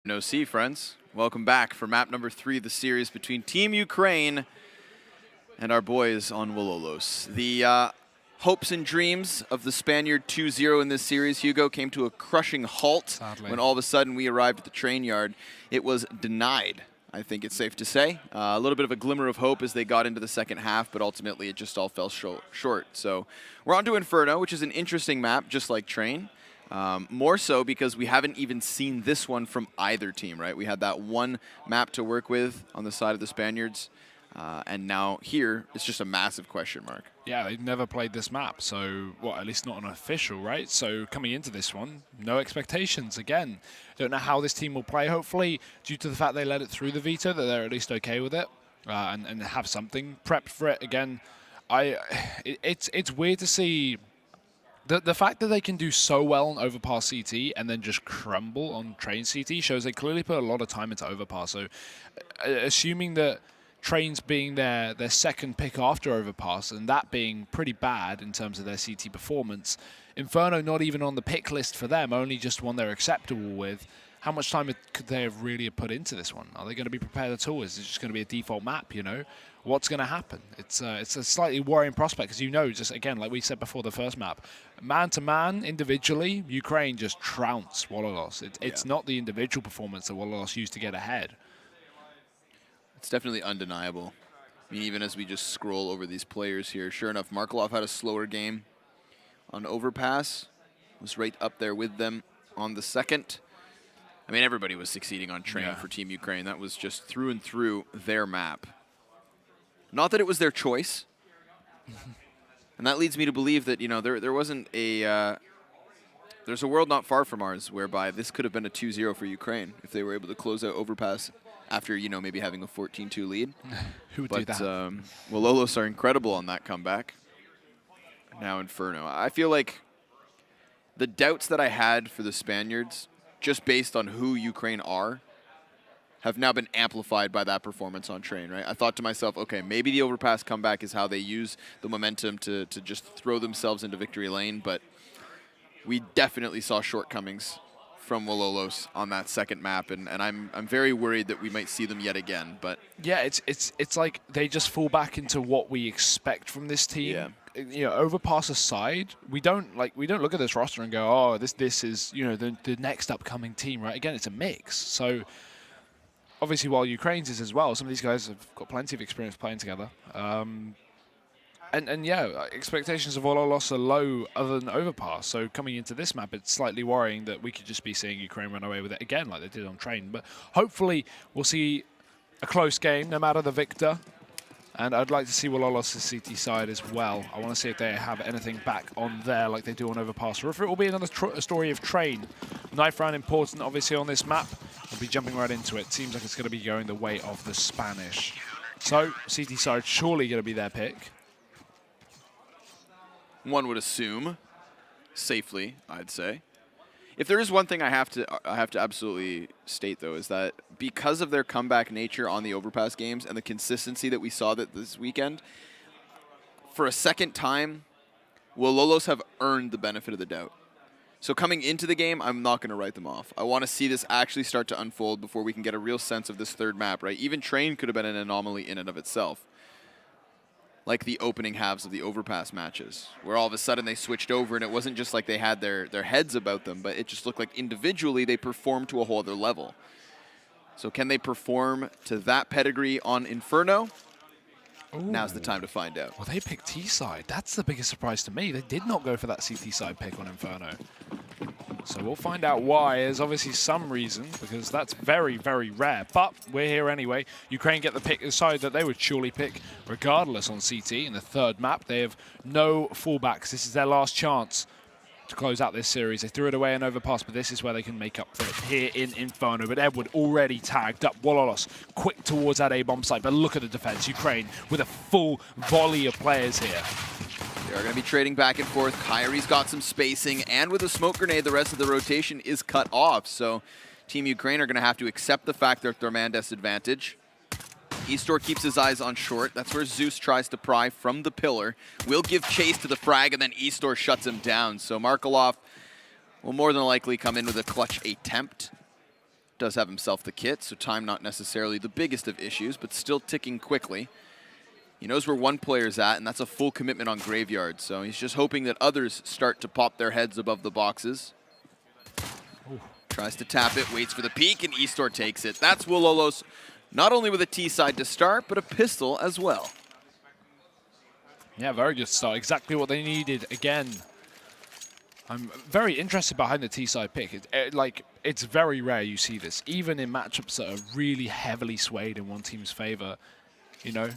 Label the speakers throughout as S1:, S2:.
S1: No C, friends. Welcome back for map number 3 of the series between Team Ukraine and our boys on Wololos. The hopes and dreams of the Spaniard 2-0 in this series, Hugo, came to a crushing halt. Sadly. When all of a sudden we arrived at the train yard. It was denied, I think it's safe to say. A little bit of a glimmer of hope as they got into the second half, but ultimately it just all fell short. So we're on to Inferno, which is an interesting map, just like Train. More so because we haven't even seen this one from either team, right? We had that one map to work with on the side of the Spaniards, and now here it's just a massive question mark.
S2: Yeah, they've never played this map, so, well, at least not an official, right? So coming into this one, no expectations again. Don't know how this team will play. Hopefully, due to the fact they let it through the veto, that they're at least okay with it and have something prepped for it. Again, it's weird to see. The fact that they can do so well on Overpass CT and then just crumble on Train CT shows they clearly put a lot of time into Overpass. So assuming that Train's being their second pick after Overpass and that being pretty bad in terms of their CT performance, Inferno not even on the pick list for them, only just one they're acceptable with. How much time could they have really put into this one? Are they going to be prepared at all? Is it just going to be a default map, you know? What's going to happen? It's a slightly worrying prospect because, you know, just again, like we said before the first map, man-to-man, individually, Ukraine just trounced Wololos. It's not the individual performance that Wololos used to get ahead.
S1: It's definitely undeniable. I mean, even as we just scroll over these players here, sure enough, Markelov had a slower game on Overpass, was right up there with them on the second. I mean, everybody was succeeding on Train for Team Ukraine. That was just through and through their map. Not that it was their choice. And that leads me to believe that, you know, there wasn't a... there's a world not far from ours whereby this could have been a 2-0 for Ukraine if they were able to close out Overpass after, you know, maybe having a 14-2 lead.
S2: Who would do that?
S1: Wololos are incredible on that comeback. Now Inferno. I feel like the doubts that I had for the Spaniards, just based on who Ukraine are, have now been amplified by that performance on Train, right? I thought to myself, okay, maybe the Overpass comeback is how they use the momentum to just throw themselves into victory lane, but we definitely saw shortcomings from Wololos on that second map, and I'm very worried that we might see them yet again. But
S2: yeah, it's like they just fall back into what we expect from this team.
S1: Yeah.
S2: You know, Overpass aside, we don't look at this roster and go, oh, this is, you know, the next upcoming team, right? Again, it's a mix. So obviously, while Ukraine's is as well, some of these guys have got plenty of experience playing together. And yeah, expectations of Wololos are low other than Overpass. So coming into this map, it's slightly worrying that we could just be seeing Ukraine run away with it again like they did on Train. But hopefully we'll see a close game, no matter the victor. And I'd like to see Wololos' CT side as well. I want to see if they have anything back on there like they do on Overpass, or if it will be another story of Train. Knife round important, obviously, on this map. We'll be jumping right into it. Seems like it's going to be going the way of the Spanish. So, CT side surely going to be their pick.
S1: One would assume, safely, I'd say. If there is one thing I have to absolutely state, though, is that because of their comeback nature on the Overpass games and the consistency that we saw this weekend, for a second time, Wololos have earned the benefit of the doubt. So coming into the game, I'm not going to write them off. I want to see this actually start to unfold before we can get a real sense of this third map, right? Even Train could have been an anomaly in and of itself, like the opening halves of the Overpass matches, where all of a sudden they switched over and it wasn't just like they had their heads about them, but it just looked like individually they performed to a whole other level. So can they perform to that pedigree on Inferno? Ooh. Now's the time to find out.
S2: Well, they picked T-side. That's the biggest surprise to me. They did not go for that CT side pick on Inferno. So we'll find out why. There's obviously some reason, because that's very, very rare. But we're here anyway. Ukraine get the pick, the side that they would surely pick regardless on CT in the third map. They have no fallbacks. This is their last chance to close out this series. They threw it away in Overpass, but this is where they can make up for it here in Inferno. But Edward already tagged up. Wololos quick towards that A-bomb site. But look at the defense. Ukraine with a full volley of players here.
S1: They are going to be trading back and forth. Kyrie's got some spacing, and with a smoke grenade, the rest of the rotation is cut off. So Team Ukraine are going to have to accept the fact they're at their man disadvantage. e-spor keeps his eyes on short. That's where Zeus tries to pry from the pillar. Will give chase to the frag, and then e-spor shuts him down. So Markelov will more than likely come in with a clutch attempt. Does have himself the kit, so time not necessarily the biggest of issues, but still ticking quickly. He knows where one player's at, and that's a full commitment on Graveyard, so he's just hoping that others start to pop their heads above the boxes.
S2: Ooh.
S1: Tries to tap it, waits for the peek, and e-spor takes it. That's Wololos, not only with a T-side to start, but a pistol as well.
S2: Yeah, very good start. Exactly what they needed again. I'm very interested behind the T-side pick. It's very rare you see this, even in matchups that are really heavily swayed in one team's favor. You know,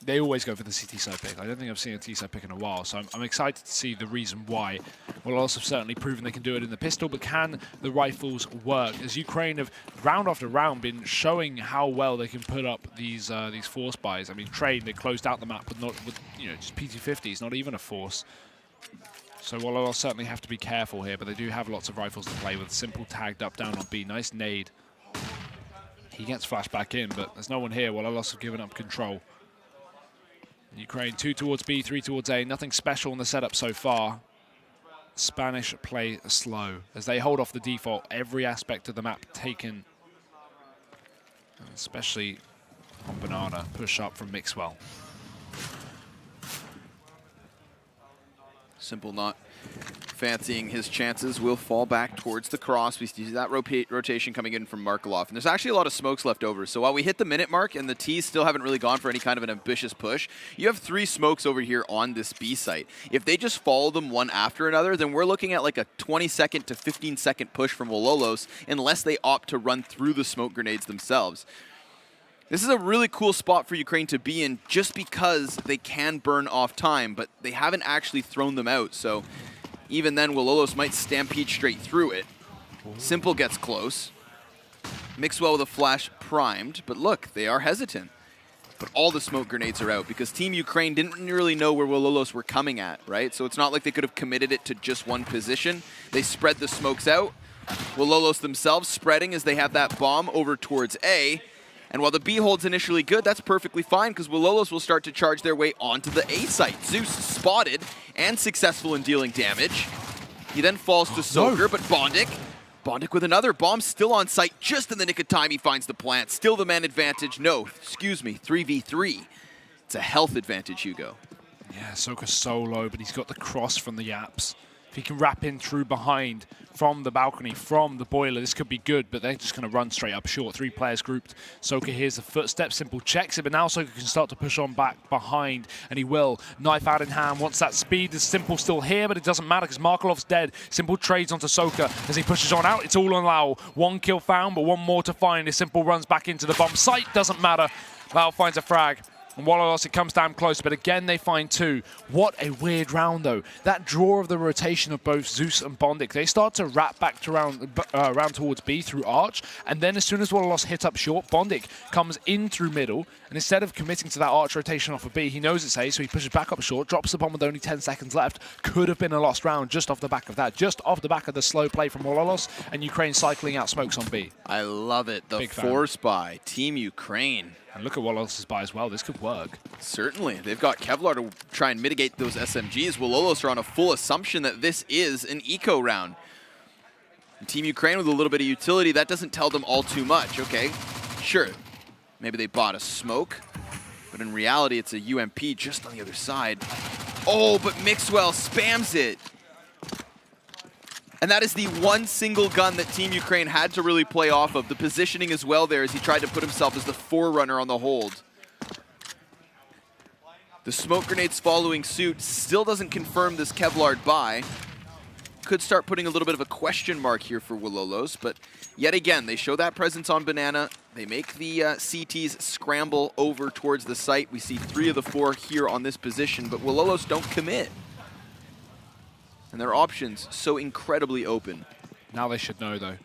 S2: they always go for the CT side pick. I don't think I've seen a T-side pick in a while, so I'm excited to see the reason why. Wololos have certainly proven they can do it in the pistol, but can the rifles work? As Ukraine have, round after round, been showing how well they can put up these force buys. I mean, Train, they closed out the map with just PT-50s, not even a force. So Wololos certainly have to be careful here, but they do have lots of rifles to play with. Simple tagged up down on B. Nice nade. He gets flashed back in, but there's no one here. Wololos have given up control. Ukraine 2 towards B, 3 towards A. Nothing special in the setup so far. Spanish play slow as they hold off the default. Every aspect of the map taken, especially on Banana. Push up from Mixwell.
S1: Simple not fancying his chances, will fall back towards the cross. We see that rotation coming in from Markelov. And there's actually a lot of smokes left over. So while we hit the minute mark and the T's still haven't really gone for any kind of an ambitious push, you have 3 smokes over here on this B site. If they just follow them one after another, then we're looking at like a 20-second to 15-second push from Wololos unless they opt to run through the smoke grenades themselves. This is a really cool spot for Ukraine to be in just because they can burn off time, but they haven't actually thrown them out. So even then, Wololos might stampede straight through it. Simple gets close. Mixwell with a flash primed, but look, they are hesitant. But all the smoke grenades are out because Team Ukraine didn't really know where Wololos were coming at, right? So it's not like they could have committed it to just one position. They spread the smokes out. Wololos themselves spreading as they have that bomb over towards A. And while the B hold's initially good, that's perfectly fine because Wololos will start to charge their way onto the A site. Zeus spotted and successful in dealing damage. He then falls to Soaker, but Bondic with another bomb still on site. Just in the nick of time, he finds the plant. Still the man advantage. No, excuse me, 3v3. It's a health advantage, Hugo.
S2: Yeah, Soaker's so low, but he's got the cross from the Yaps. If he can wrap in through behind from the balcony, from the boiler, this could be good, but they're just going to run straight up short. 3 players grouped. Soaker hears the footstep. Simple checks it, but now Soaker can start to push on back behind, and he will. Knife out in hand. Wants that speed. There's Simple still here, but it doesn't matter because Markelov's dead. Simple trades onto Soaker as he pushes on out. It's all on Lau. 1 kill found, but 1 more to find. As Simple runs back into the bomb site. Doesn't matter. Lau finds a frag. And Wololos, it comes down close, but again they find 2. What a weird round, though. That draw of the rotation of both Zeus and Bondic, they start to wrap back to round towards B through Arch, and then as soon as Wololos hit up short, Bondic comes in through middle, and instead of committing to that Arch rotation off of B, he knows it's A, so he pushes back up short, drops the bomb with only 10 seconds left. Could have been a lost round just off the back of that, just off the back of the slow play from Wololos, and Ukraine cycling out smokes on B.
S1: I love it. The force by Team Ukraine.
S2: And look at Wololos' buy as well. This could work.
S1: Certainly. They've got Kevlar to try and mitigate those SMGs. Wololos are on a full assumption that this is an eco round. And Team Ukraine with a little bit of utility, that doesn't tell them all too much. Okay, sure. Maybe they bought a smoke, but in reality, it's a UMP just on the other side. Oh, but Mixwell spams it. And that is the one single gun that Team Ukraine had to really play off of. The positioning as well there as he tried to put himself as the forerunner on the hold. The smoke grenades following suit still doesn't confirm this Kevlar buy. Could start putting a little bit of a question mark here for Wololos, but yet again, they show that presence on Banana. They make the CTs scramble over towards the site. We see 3 of the 4 here on this position, but Wololos don't commit. And their options so incredibly open.
S2: Now they should know, though.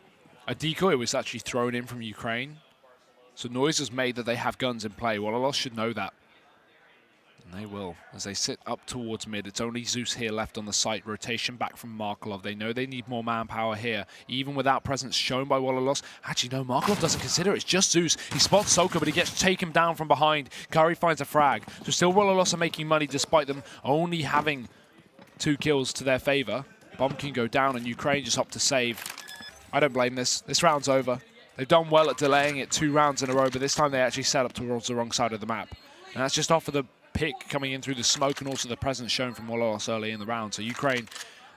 S2: A decoy was actually thrown in from Ukraine. So noise was made that they have guns in play. Wololos should know that. And they will. As they sit up towards mid, it's only Zeus here left on the site. Rotation back from Markelov. They know they need more manpower here, even without presence shown by Wololos. Actually, no, Markelov doesn't consider it. It's just Zeus. He spots Soaker, but he gets taken down from behind. Curry finds a frag. So still Wololos are making money despite them only having 2 kills to their favor. Bomb can go down and Ukraine just opt to save. I don't blame this. This round's over. They've done well at delaying it 2 rounds in a row, but this time they actually set up towards the wrong side of the map. And that's just off of the pick coming in through the smoke and also the presence shown from Wololos early in the round. So Ukraine,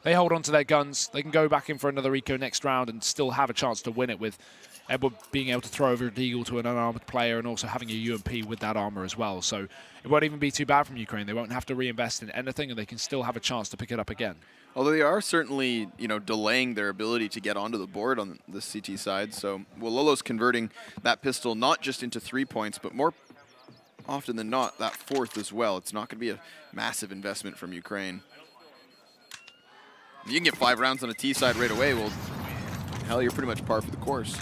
S2: they hold on to their guns. They can go back in for another eco next round and still have a chance to win it, with Edward being able to throw over a deagle to an unarmored player and also having a UMP with that armor as well. So it won't even be too bad from Ukraine. They won't have to reinvest in anything, and they can still have a chance to pick it up again.
S1: Although they are certainly, delaying their ability to get onto the board on the CT side. So Wololos converting that pistol not just into 3 points, but more often than not, that 4th as well. It's not going to be a massive investment from Ukraine. If you can get 5 rounds on a T side right away, well, hell, you're pretty much par for the course.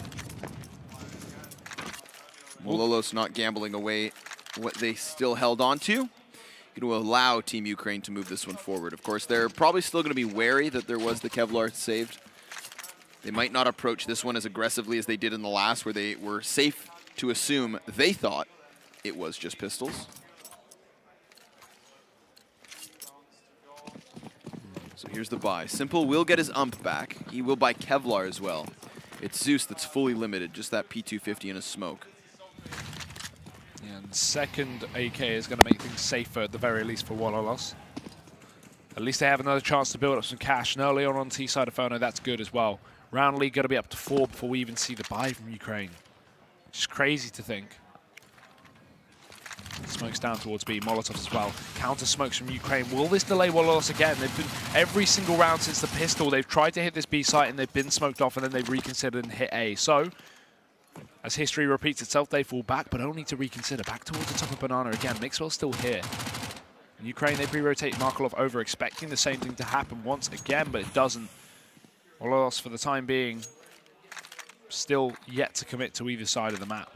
S1: Wololos not gambling away what they still held on to. Going to allow Team Ukraine to move this one forward. Of course, they're probably still going to be wary that there was the Kevlar saved. They might not approach this one as aggressively as they did in the last, where they were safe to assume they thought it was just pistols. So here's the buy. Simple will get his ump back. He will buy Kevlar as well. It's Zeus that's fully limited, just that P250 and a smoke.
S2: And second AK is going to make things safer at the very least for Wololos. At least they have another chance to build up some cash. And early on T side of Inferno, that's good as well. Round lead going to be up to 4 before we even see the buy from Ukraine. Just crazy to think. Smokes down towards B, Molotov as well. Counter smokes from Ukraine. Will this delay Wololos again? They've been every single round since the pistol. They've tried to hit this B site and they've been smoked off, and then they've reconsidered and hit A. So, as history repeats itself, they fall back, but only to reconsider. Back towards the top of Banana again. Mixwell's still here. In Ukraine, they pre-rotate Markelov over, expecting the same thing to happen once again, but it doesn't. Wololos, for the time being, still yet to commit to either side of the map.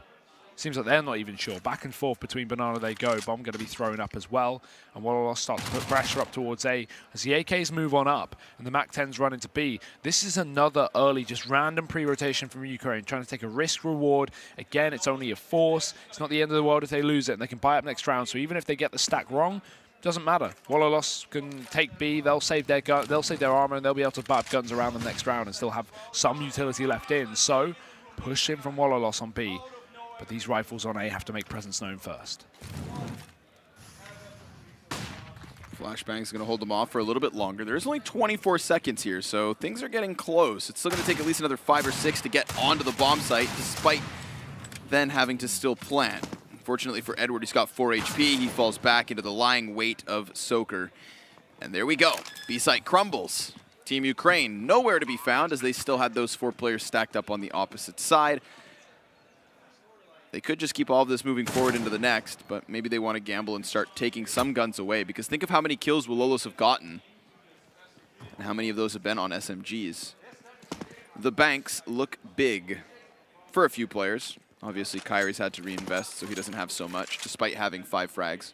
S2: Seems like they're not even sure. Back and forth between Banana they go. Bomb going to be thrown up as well. And Wololos start to put pressure up towards A. As the AKs move on up and the MAC-10s run into B, this is another early, just random pre-rotation from Ukraine, trying to take a risk-reward. Again, it's only a force. It's not the end of the world if they lose it, and they can buy up next round. So even if they get the stack wrong, doesn't matter. Wololos can take B, they'll save their gun, they'll save their armor, and they'll be able to buy up guns around them next round and still have some utility left in. So, push in from Wololos on B. But these rifles on A have to make presence known first.
S1: Flashbang's going to hold them off for a little bit longer. There's only 24 seconds here, so things are getting close. It's still going to take at least another 5 or 6 to get onto the bomb site, despite then having to still plant. Unfortunately for Edward, he's got 4 HP. He falls back into the lying weight of Soaker. And there we go. B-site crumbles. Team Ukraine nowhere to be found, as they still had those 4 players stacked up on the opposite side. They could just keep all of this moving forward into the next, but maybe they want to gamble and start taking some guns away, because think of how many kills Wololos have gotten and how many of those have been on SMGs. The banks look big for a few players. Obviously, Kyrie's had to reinvest, so he doesn't have so much, despite having 5 frags.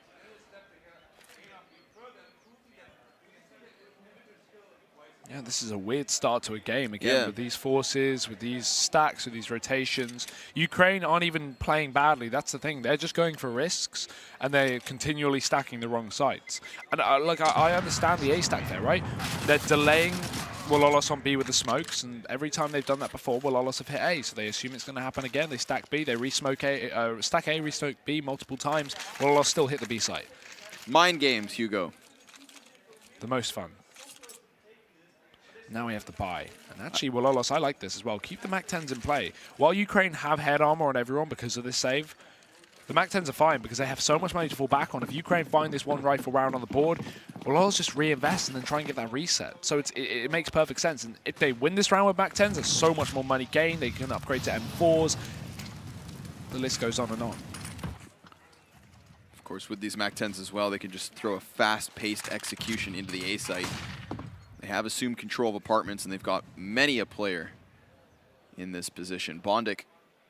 S2: Yeah, this is a weird start to a game again, with these forces, with these stacks, with these rotations. Ukraine aren't even playing badly. That's the thing. They're just going for risks, and they're continually stacking the wrong sites. And I understand the A stack there, right? They're delaying Wololos on B with the smokes, and every time they've done that before, Wololos have hit A, so they assume it's going to happen again. They stack B, they re-smoke A, stack A, re-smoke B multiple times. Wololos still hit the B site.
S1: Mind games, Hugo.
S2: The most fun. Now we have to buy. And actually, Wololos, I like this as well. Keep the MAC-10s in play. While Ukraine have head armor on everyone because of this save, the MAC-10s are fine because they have so much money to fall back on. If Ukraine find this 1 rifle round on the board, Wololos just reinvest and then try and get that reset. So it makes perfect sense. And if they win this round with MAC-10s, there's so much more money gained. They can upgrade to M4s. The list goes on and on.
S1: Of course, with these MAC-10s as well, they can just throw a fast-paced execution into the A site. They have assumed control of apartments, and they've got many a player in this position. Bondic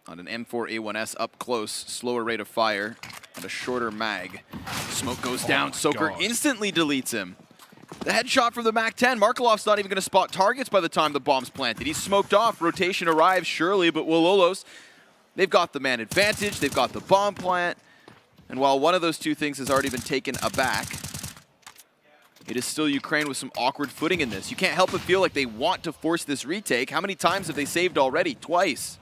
S1: on an M4A1S up close, slower rate of fire, and a shorter mag. Smoke goes down. Soaker instantly deletes him. The headshot from the MAC-10. Markelov's not even going to spot targets by the time the bomb's planted. He's smoked off. Rotation arrives, surely, but Wololos, they've got the man advantage. They've got the bomb plant. And while one of those 2 things has already been taken aback, it is still Ukraine with some awkward footing in this. You can't help but feel like they want to force this retake. How many times have they saved already? Twice.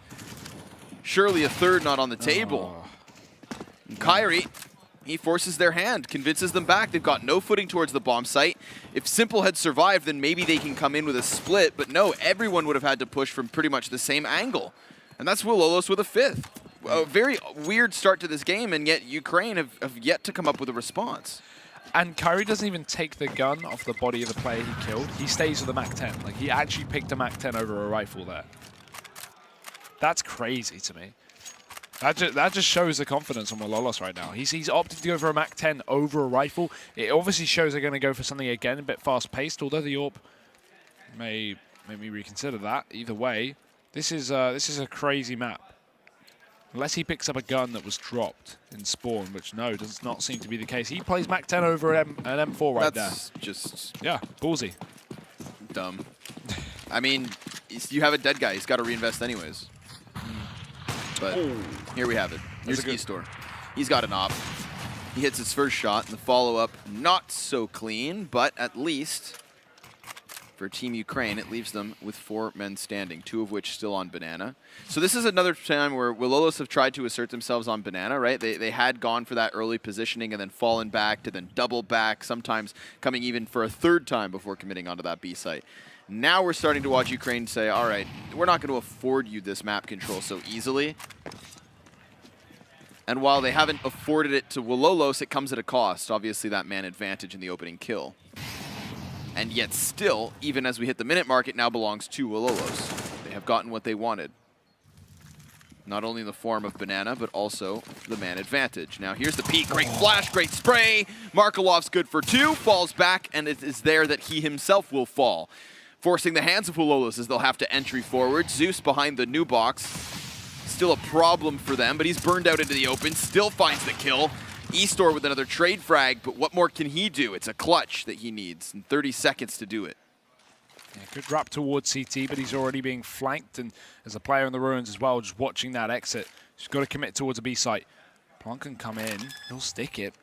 S1: Surely a third not on the table. And Kyrie, he forces their hand, convinces them back. They've got no footing towards the bomb site. If Simple had survived, then maybe they can come in with a split. But no, everyone would have had to push from pretty much the same angle. And that's Wololos with a 5th. A very weird start to this game, and yet Ukraine have yet to come up with a response.
S2: And Kyrie doesn't even take the gun off the body of the player he killed. He stays with the MAC-10. Like, he actually picked a MAC-10 over a rifle there. That's crazy to me. That just shows the confidence on Wololos right now. He's opted to go for a MAC-10 over a rifle. It obviously shows they're going to go for something, again, a bit fast-paced, although the AWP may make me reconsider that. Either way, this is a crazy map. Unless he picks up a gun that was dropped in spawn, which no, does not seem to be the case. He plays MAC-10 over an M4 right there.
S1: That's just...
S2: Yeah, ballsy.
S1: Dumb. I mean, you have a dead guy. He's got to reinvest anyways. But here we have it. Here's e-spor. He's got an op. He hits his first shot, and the follow-up not so clean, but at least for Team Ukraine, it leaves them with 4 men standing, 2 of which still on Banana. So this is another time where Wololos have tried to assert themselves on Banana, right? They had gone for that early positioning and then fallen back to then double back, sometimes coming even for a 3rd time before committing onto that B site. Now we're starting to watch Ukraine say, all right, we're not going to afford you this map control so easily. And while they haven't afforded it to Wololos, it comes at a cost. Obviously, that man advantage in the opening kill. And yet still, even as we hit the minute mark, it now belongs to Wololos. They have gotten what they wanted. Not only in the form of Banana, but also the man advantage. Now here's the peek, great flash, great spray. Markelov's good for 2, falls back, and it is there that he himself will fall. Forcing the hands of Wololos as they'll have to entry forward. Zeus behind the new box. Still a problem for them, but he's burned out into the open, still finds the kill. e-spor with another trade frag, but what more can he do? It's a clutch that he needs, and 30 seconds to do it.
S2: Yeah, good wrap towards CT, but he's already being flanked, and there's a player in the ruins as well, just watching that exit. He's got to commit towards a B site. Plonk can come in, he'll stick it.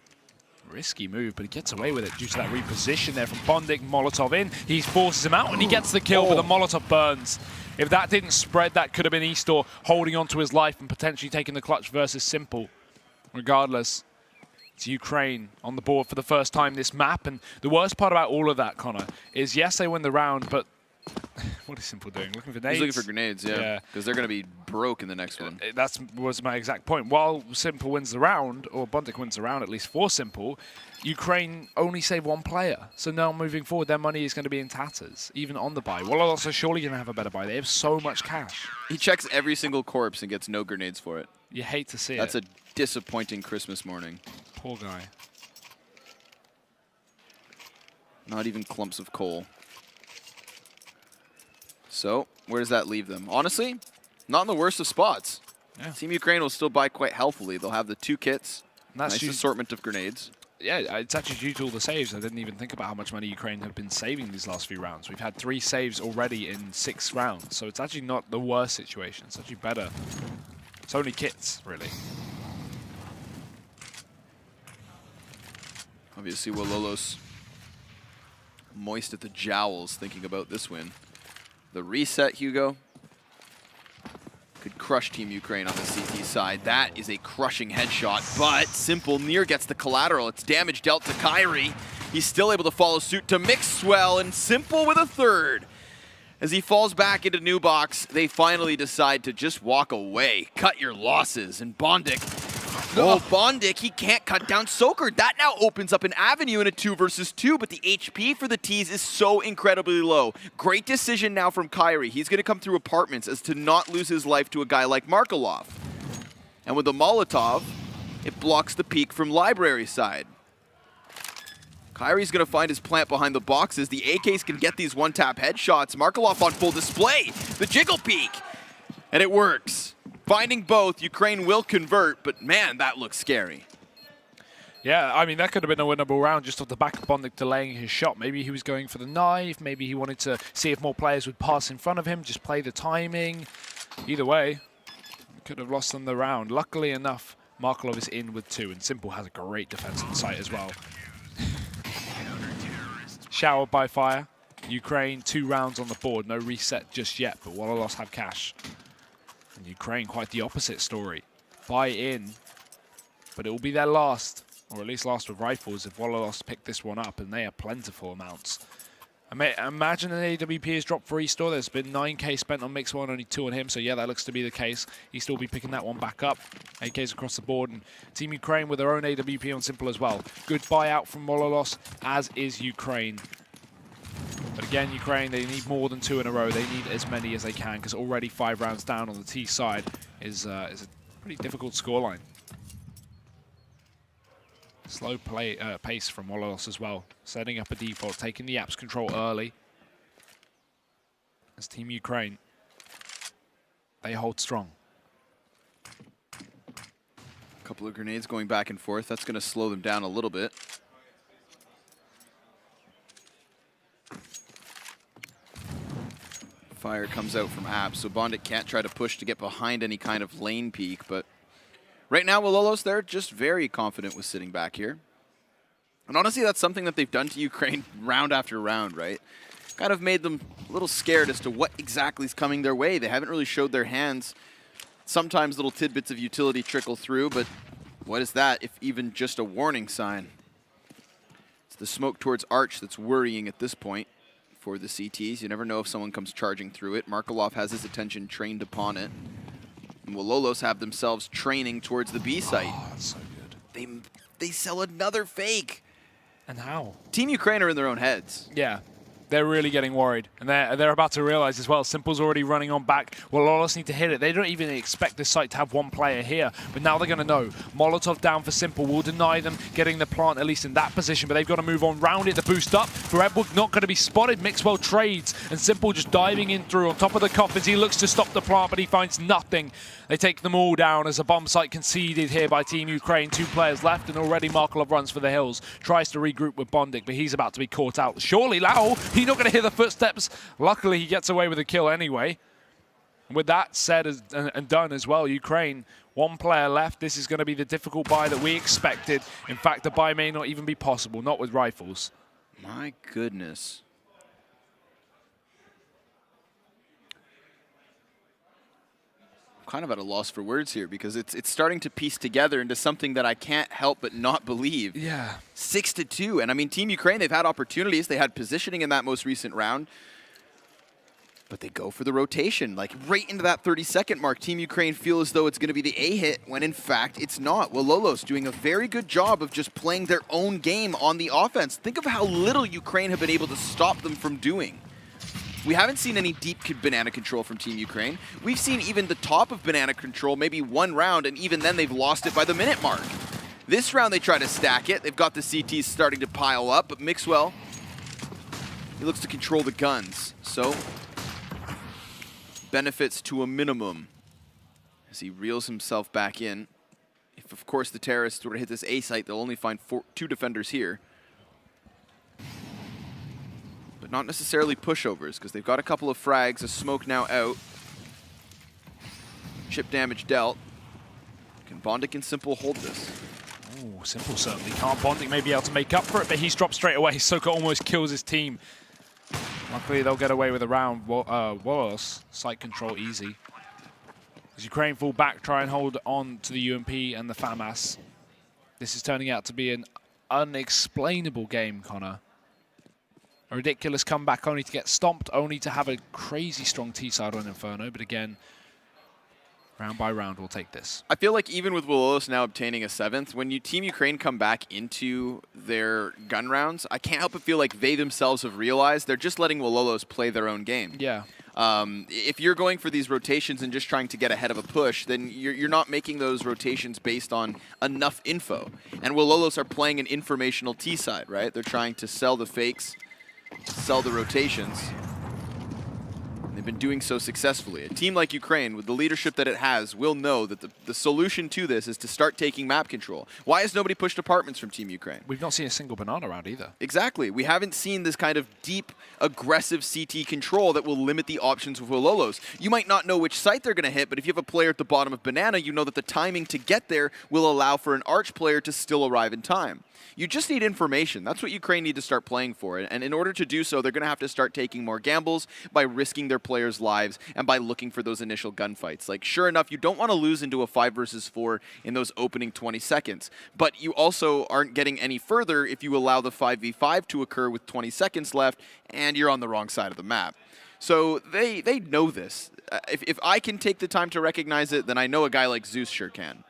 S2: Risky move, but he gets away with it due to that reposition there from Bondik. Molotov in, he forces him out, and he gets the kill, but the Molotov burns. If that didn't spread, that could have been e-spor holding on to his life and potentially taking the clutch versus Simple. Regardless, it's Ukraine on the board for the first time this map, and the worst part about all of that, Connor, is yes, they win the round, but what is Simple doing? Looking for nades?
S1: He's looking for grenades, yeah. Because they're going to be broke in the next one.
S2: That was my exact point. While Simple wins the round, or Bondik wins the round, at least for Simple, Ukraine only save 1 player. So now moving forward, their money is going to be in tatters, even on the buy. Wololos are surely going to have a better buy. They have so much cash.
S1: He checks every single corpse and gets no grenades for it.
S2: You hate to see
S1: That's a disappointing Christmas morning.
S2: Poor guy.
S1: Not even clumps of coal. So, where does that leave them? Honestly, not in the worst of spots. Yeah. Team Ukraine will still buy quite healthily. They'll have the 2 kits, nice assortment of grenades.
S2: Yeah, it's actually due to all the saves. I didn't even think about how much money Ukraine have been saving these last few rounds. We've had 3 saves already in 6 rounds, so it's actually not the worst situation. It's actually better. It's only kits, really.
S1: Obviously, Wololos moist at the jowls thinking about this win. The reset, Hugo, could crush Team Ukraine on the CT side. That is a crushing headshot, but Simple near gets the collateral. It's damage dealt to Kyrie. He's still able to follow suit to Mixwell, and Simple with a 3rd. As he falls back into new box, they finally decide to just walk away. Cut your losses, and Bondik. Oh, Bondik, he can't cut down Soker. That now opens up an avenue in a 2 versus 2, but the HP for the T's is so incredibly low. Great decision now from Kyrie. He's going to come through apartments as to not lose his life to a guy like Markelov. And with the Molotov, it blocks the peek from library side. Kyrie's going to find his plant behind the boxes. The AKs can get these one-tap headshots. Markelov on full display. The jiggle peek. And it works. Finding both, Ukraine will convert, but man, that looks scary.
S2: Yeah, I mean, that could have been a winnable round just off the back of Bondik delaying his shot. Maybe he was going for the knife. Maybe he wanted to see if more players would pass in front of him, just play the timing. Either way, could have lost them the round. Luckily enough, Markelov is in with 2, and Simple has a great defense on site as well. Showered by fire. Ukraine, 2 rounds on the board. No reset just yet, but Wololos have cash. And Ukraine, quite the opposite story. Buy in, but it will be their last, or at least last with rifles if Wololos pick this one up, and they have plentiful amounts. Imagine an AWP is dropped for e-store. There's been 9k spent on Mix 1, only 2 on him, so yeah, that looks to be the case. He'll still be picking that one back up. AKs across the board, and Team Ukraine with their own AWP on Simple as well. Good buyout from Wololos, as is Ukraine. But again, Ukraine, they need more than 2 in a row. They need as many as they can, because already 5 rounds down on the T side is a pretty difficult scoreline. Slow pace from Wololos as well, setting up a default, taking the apps control early. As Team Ukraine, they hold strong.
S1: A couple of grenades going back and forth. That's going to slow them down a little bit. Fire comes out from apps, so Bondik can't try to push to get behind any kind of lane peak, but right now, Wololos, they're just very confident with sitting back here. And honestly, that's something that they've done to Ukraine round after round, right? Kind of made them a little scared as to what exactly is coming their way. They haven't really showed their hands. Sometimes little tidbits of utility trickle through, but what is that if even just a warning sign? It's the smoke towards Arch that's worrying at this point for the CTs. You never know if someone comes charging through it. Markelov has his attention trained upon it. And Wololos have themselves training towards the B site.
S2: Oh, that's so good.
S1: They sell another fake.
S2: And how?
S1: Team Ukraine are in their own heads.
S2: Yeah, they're really getting worried. And they're about to realize as well, Simple's already running on back. Wololos need to hit it. They don't even expect this site to have one player here. But now they're going to know. Molotov down for Simple will deny them getting the plant, at least in that position. But they've got to move on round it to boost up. Redwood not going to be spotted. Mixwell trades. And Simple just diving in through on top of the coffins. He looks to stop the plant, but he finds nothing. They take them all down as a bomb site conceded here by Team Ukraine. 2 players left, and already Markelov runs for the hills. Tries to regroup with Bondik, but he's about to be caught out. Surely Lau, he's not going to hear the footsteps. Luckily, he gets away with a kill anyway. And with that said and done as well, Ukraine, 1 player left. This is going to be the difficult buy that we expected. In fact, the buy may not even be possible, not with rifles.
S1: My goodness. Kind of at a loss for words here because it's starting to piece together into something that I can't help but not believe.
S2: Yeah.
S1: 6-2, and I mean, Team Ukraine, they've had opportunities. They had positioning in that most recent round, but they go for the rotation, like right into that 30-second mark. Team Ukraine feel as though it's going to be the A hit when in fact it's not. Wololos doing a very good job of just playing their own game on the offense. Think of how little Ukraine have been able to stop them from doing. We haven't seen any deep banana control from Team Ukraine. We've seen even the top of banana control, maybe 1 round, and even then they've lost it by the minute mark. This round they try to stack it. They've got the CTs starting to pile up, but Mixwell, he looks to control the guns. So, benefits to a minimum as he reels himself back in. If, of course, the terrorists were to hit this A site, they'll only find 2 defenders here. But not necessarily pushovers, because they've got a couple of frags, a smoke now out. Chip damage dealt. Can Bondik and Simple hold this?
S2: Oh, Simple certainly can't. Bondik may be able to make up for it, but he's dropped straight away. Soka almost kills his team. Luckily, they'll get away with a round. Wololos, site control easy. As Ukraine fall back, try and hold on to the UMP and the FAMAS. This is turning out to be an unexplainable game, Connor. A ridiculous comeback only to get stomped, only to have a crazy strong T-side on Inferno. But again, round by round, we'll take this.
S1: I feel like even with Wololos now obtaining a 7th, when Team Ukraine come back into their gun rounds, I can't help but feel like they themselves have realized they're just letting Wololos play their own game.
S2: Yeah.
S1: If you're going for these rotations and just trying to get ahead of a push, then you're not making those rotations based on enough info. And Wololos are playing an informational T-side, right? They're trying to sell the fakes, sell the rotations. And they've been doing so successfully. A team like Ukraine, with the leadership that it has, will know that the solution to this is to start taking map control. Why has nobody pushed apartments from Team Ukraine?
S2: We've not seen a single banana round either.
S1: Exactly. We haven't seen this kind of deep, aggressive CT control that will limit the options with Wololos. You might not know which site they're going to hit, but if you have a player at the bottom of banana, you know that the timing to get there will allow for an Arch player to still arrive in time. You just need information. That's what Ukraine need to start playing for. And in order to do so, they're going to have to start taking more gambles by risking their players' lives and by looking for those initial gunfights. Like, sure enough, you don't want to lose into a 5 versus 4 in those opening 20 seconds, but you also aren't getting any further if you allow the 5v5 to occur with 20 seconds left and you're on the wrong side of the map. So they know this. If I can take the time to recognize it, then I know a guy like Zeus sure can.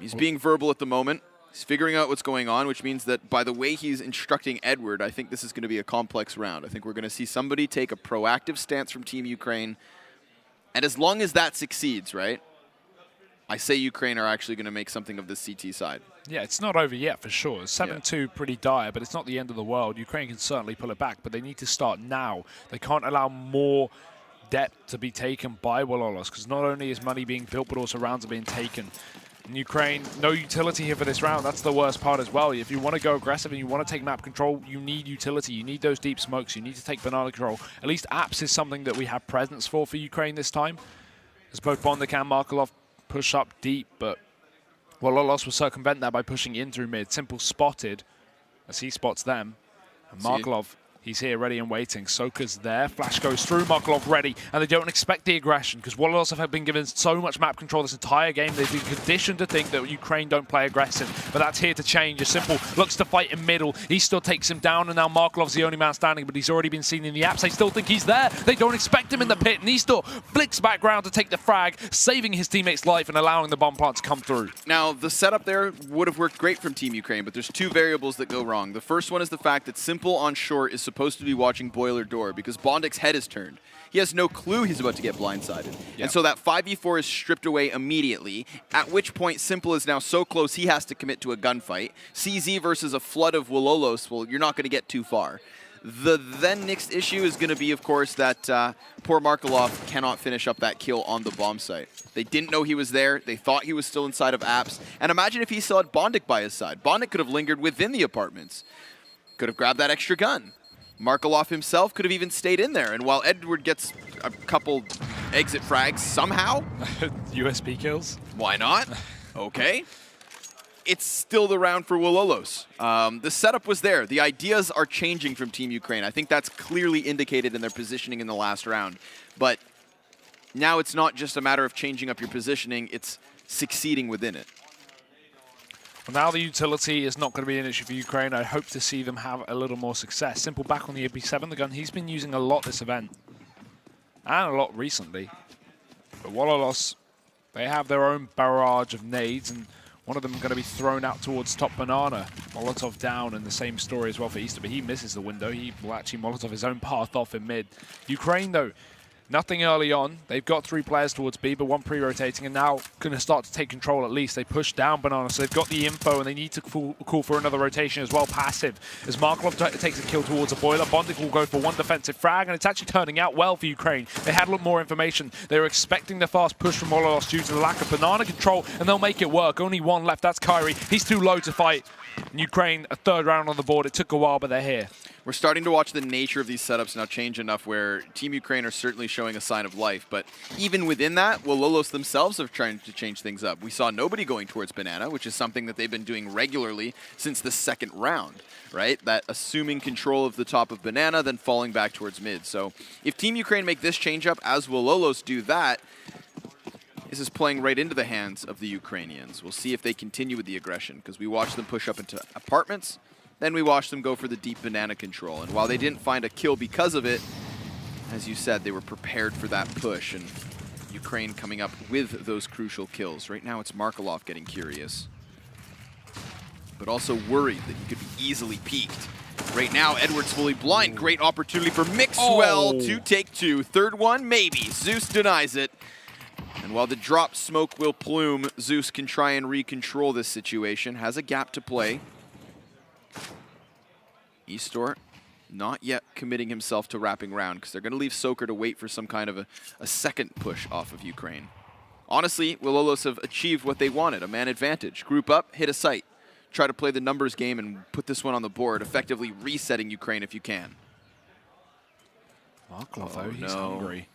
S1: He's being verbal at the moment. He's figuring out what's going on, which means that by the way he's instructing Edward, I think this is going to be a complex round. I think we're going to see somebody take a proactive stance from Team Ukraine. And as long as that succeeds, right, I say Ukraine are actually going to make something of the CT side.
S2: Yeah, it's not over yet for sure. 7-2 pretty dire, but it's not the end of the world. Ukraine can certainly pull it back, but they need to start now. They can't allow more depth to be taken by Wololos, because not only is money being built, but also rounds are being taken. In Ukraine, no utility here for this round. That's the worst part as well. If you want to go aggressive and you want to take map control, you need utility. You need those deep smokes. You need to take banana control. At least apps is something that we have presence for Ukraine this time. As both Bondik and Markelov push up deep, but Wololos will circumvent that by pushing in through mid. Simple spotted as he spots them. And Markelov, he's here ready and waiting. Soka's there. Flash goes through. Markelov ready. And they don't expect the aggression because Wololos have been given so much map control this entire game. They've been conditioned to think that Ukraine don't play aggressive. But that's here to change. As Simple looks to fight in middle. He still takes him down. And now Markelov's the only man standing. But he's already been seen in the apps. They still think he's there. They don't expect him in the pit. And he still flicks back round to take the frag, saving his teammate's life and allowing the bomb plant to come through.
S1: Now, the setup there would have worked great from Team Ukraine. But there's two variables that go wrong. The first one is the fact that Simple on short is supposed to be watching Boiler Door because Bondik's head is turned. He has no clue he's about to get blindsided. Yep. And so that 5v4 is stripped away immediately, at which point Simple is now so close he has to commit to a gunfight. CZ versus a flood of Wololos, well, you're not going to get too far. The then next issue is going to be, of course, that poor Markelov cannot finish up that kill on the bomb site. They didn't know he was there. They thought he was still inside of apps. And imagine if he still had Bondik by his side. Bondik could have lingered within the apartments. Could have grabbed that extra gun. Markelov himself could have even stayed in there. And while Edward gets a couple exit frags somehow.
S2: USB kills?
S1: Why not? Okay. It's still the round for Wololos. The setup was there. The ideas are changing from Team Ukraine. I think that's clearly indicated in their positioning in the last round. But now it's not just a matter of changing up your positioning, it's succeeding within it.
S2: Well, now the utility is not going to be an issue for Ukraine. I hope to see them have a little more success. Simple back on the AB7, the gun he's been using a lot this event. And a lot recently. But Wololos, they have their own barrage of nades, and one of them going to be thrown out towards top banana. Molotov down, and the same story as well for Easter, but he misses the window. He will actually Molotov his own path off in mid. Ukraine, though, nothing early on. They've got 3 players towards B, but 1 pre-rotating, and now going to start to take control at least. They push down banana, so they've got the info, and they need to call for another rotation as well, passive. As Markelov takes a kill towards a boiler, Bondik will go for 1 defensive frag, and it's actually turning out well for Ukraine. They had a lot more information. They were expecting the fast push from Wololos due to the lack of banana control, and they'll make it work. Only 1 left, that's Kyrie. He's too low to fight. And Ukraine, a 3rd round on the board. It took a while, but they're here.
S1: We're starting to watch the nature of these setups now change enough where Team Ukraine are certainly showing a sign of life. But even within that, Wololos themselves are trying to change things up. We saw nobody going towards banana, which is something that they've been doing regularly since the 2nd round, right? That assuming control of the top of banana, then falling back towards mid. So if Team Ukraine make this change up as Wololos do that, this is playing right into the hands of the Ukrainians. We'll see if they continue with the aggression, because we watched them push up into apartments, then we watched them go for the deep banana control. And while they didn't find a kill because of it, as you said, they were prepared for that push, and Ukraine coming up with those crucial kills. Right now it's Markelov getting curious, but also worried that he could be easily peeked. Right now, Edward's fully blind. Great opportunity for Mixwell to take 2. 3rd one, maybe. Zeus denies it. And while the drop smoke will plume, Zeus can try and recontrol this situation. Has a gap to play. e-spor not yet committing himself to wrapping round because they're going to leave Soker to wait for some kind of a second push off of Ukraine. Honestly, Wololos have achieved what they wanted, a man advantage. Group up, hit a site. Try to play the numbers game and put this one on the board, effectively resetting Ukraine if you can.
S2: Markelov, though, he's hungry.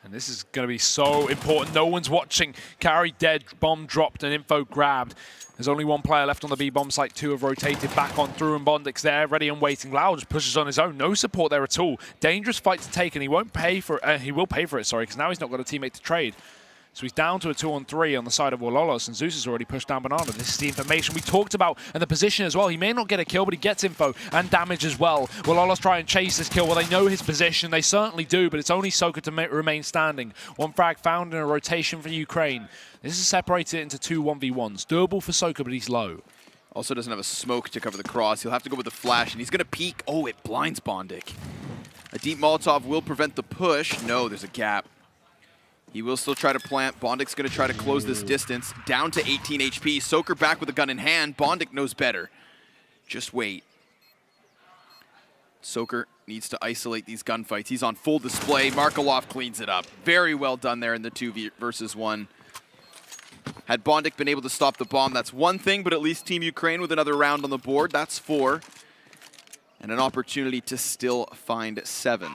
S2: And this is going to be so important. No one's watching. Carry dead, bomb dropped, and info grabbed. There's only one player left on the B bomb site. 2 have rotated back on through, and Bondik's there, ready and waiting. Lau just pushes on his own. No support there at all. Dangerous fight to take, and he won't pay for it. He will pay for it, sorry, because now he's not got a teammate to trade. So he's down to a 2-on-3 on the side of Wololos, and Zeus has already pushed down Banana. This is the information we talked about, and the position as well. He may not get a kill, but he gets info and damage as well. Wololos try and chase this kill. Well, they know his position. They certainly do, but it's only Soka to remain standing. One frag found in a rotation for Ukraine. This is separated into 2 1v1s. Doable for Soka, but he's low.
S1: Also doesn't have a smoke to cover the cross. He'll have to go with the flash, and he's going to peek. Oh, it blinds Bondik. A deep Molotov will prevent the push. No, there's a gap. He will still try to plant. Bondik's going to try to close this distance. Down to 18 HP. Soker back with a gun in hand. Bondik knows better. Just wait. Soker needs to isolate these gunfights. He's on full display. Markelov cleans it up. Very well done there in the 2 versus 1. Had Bondik been able to stop the bomb, that's one thing, but at least Team Ukraine with another round on the board. That's 4. And an opportunity to still find 7.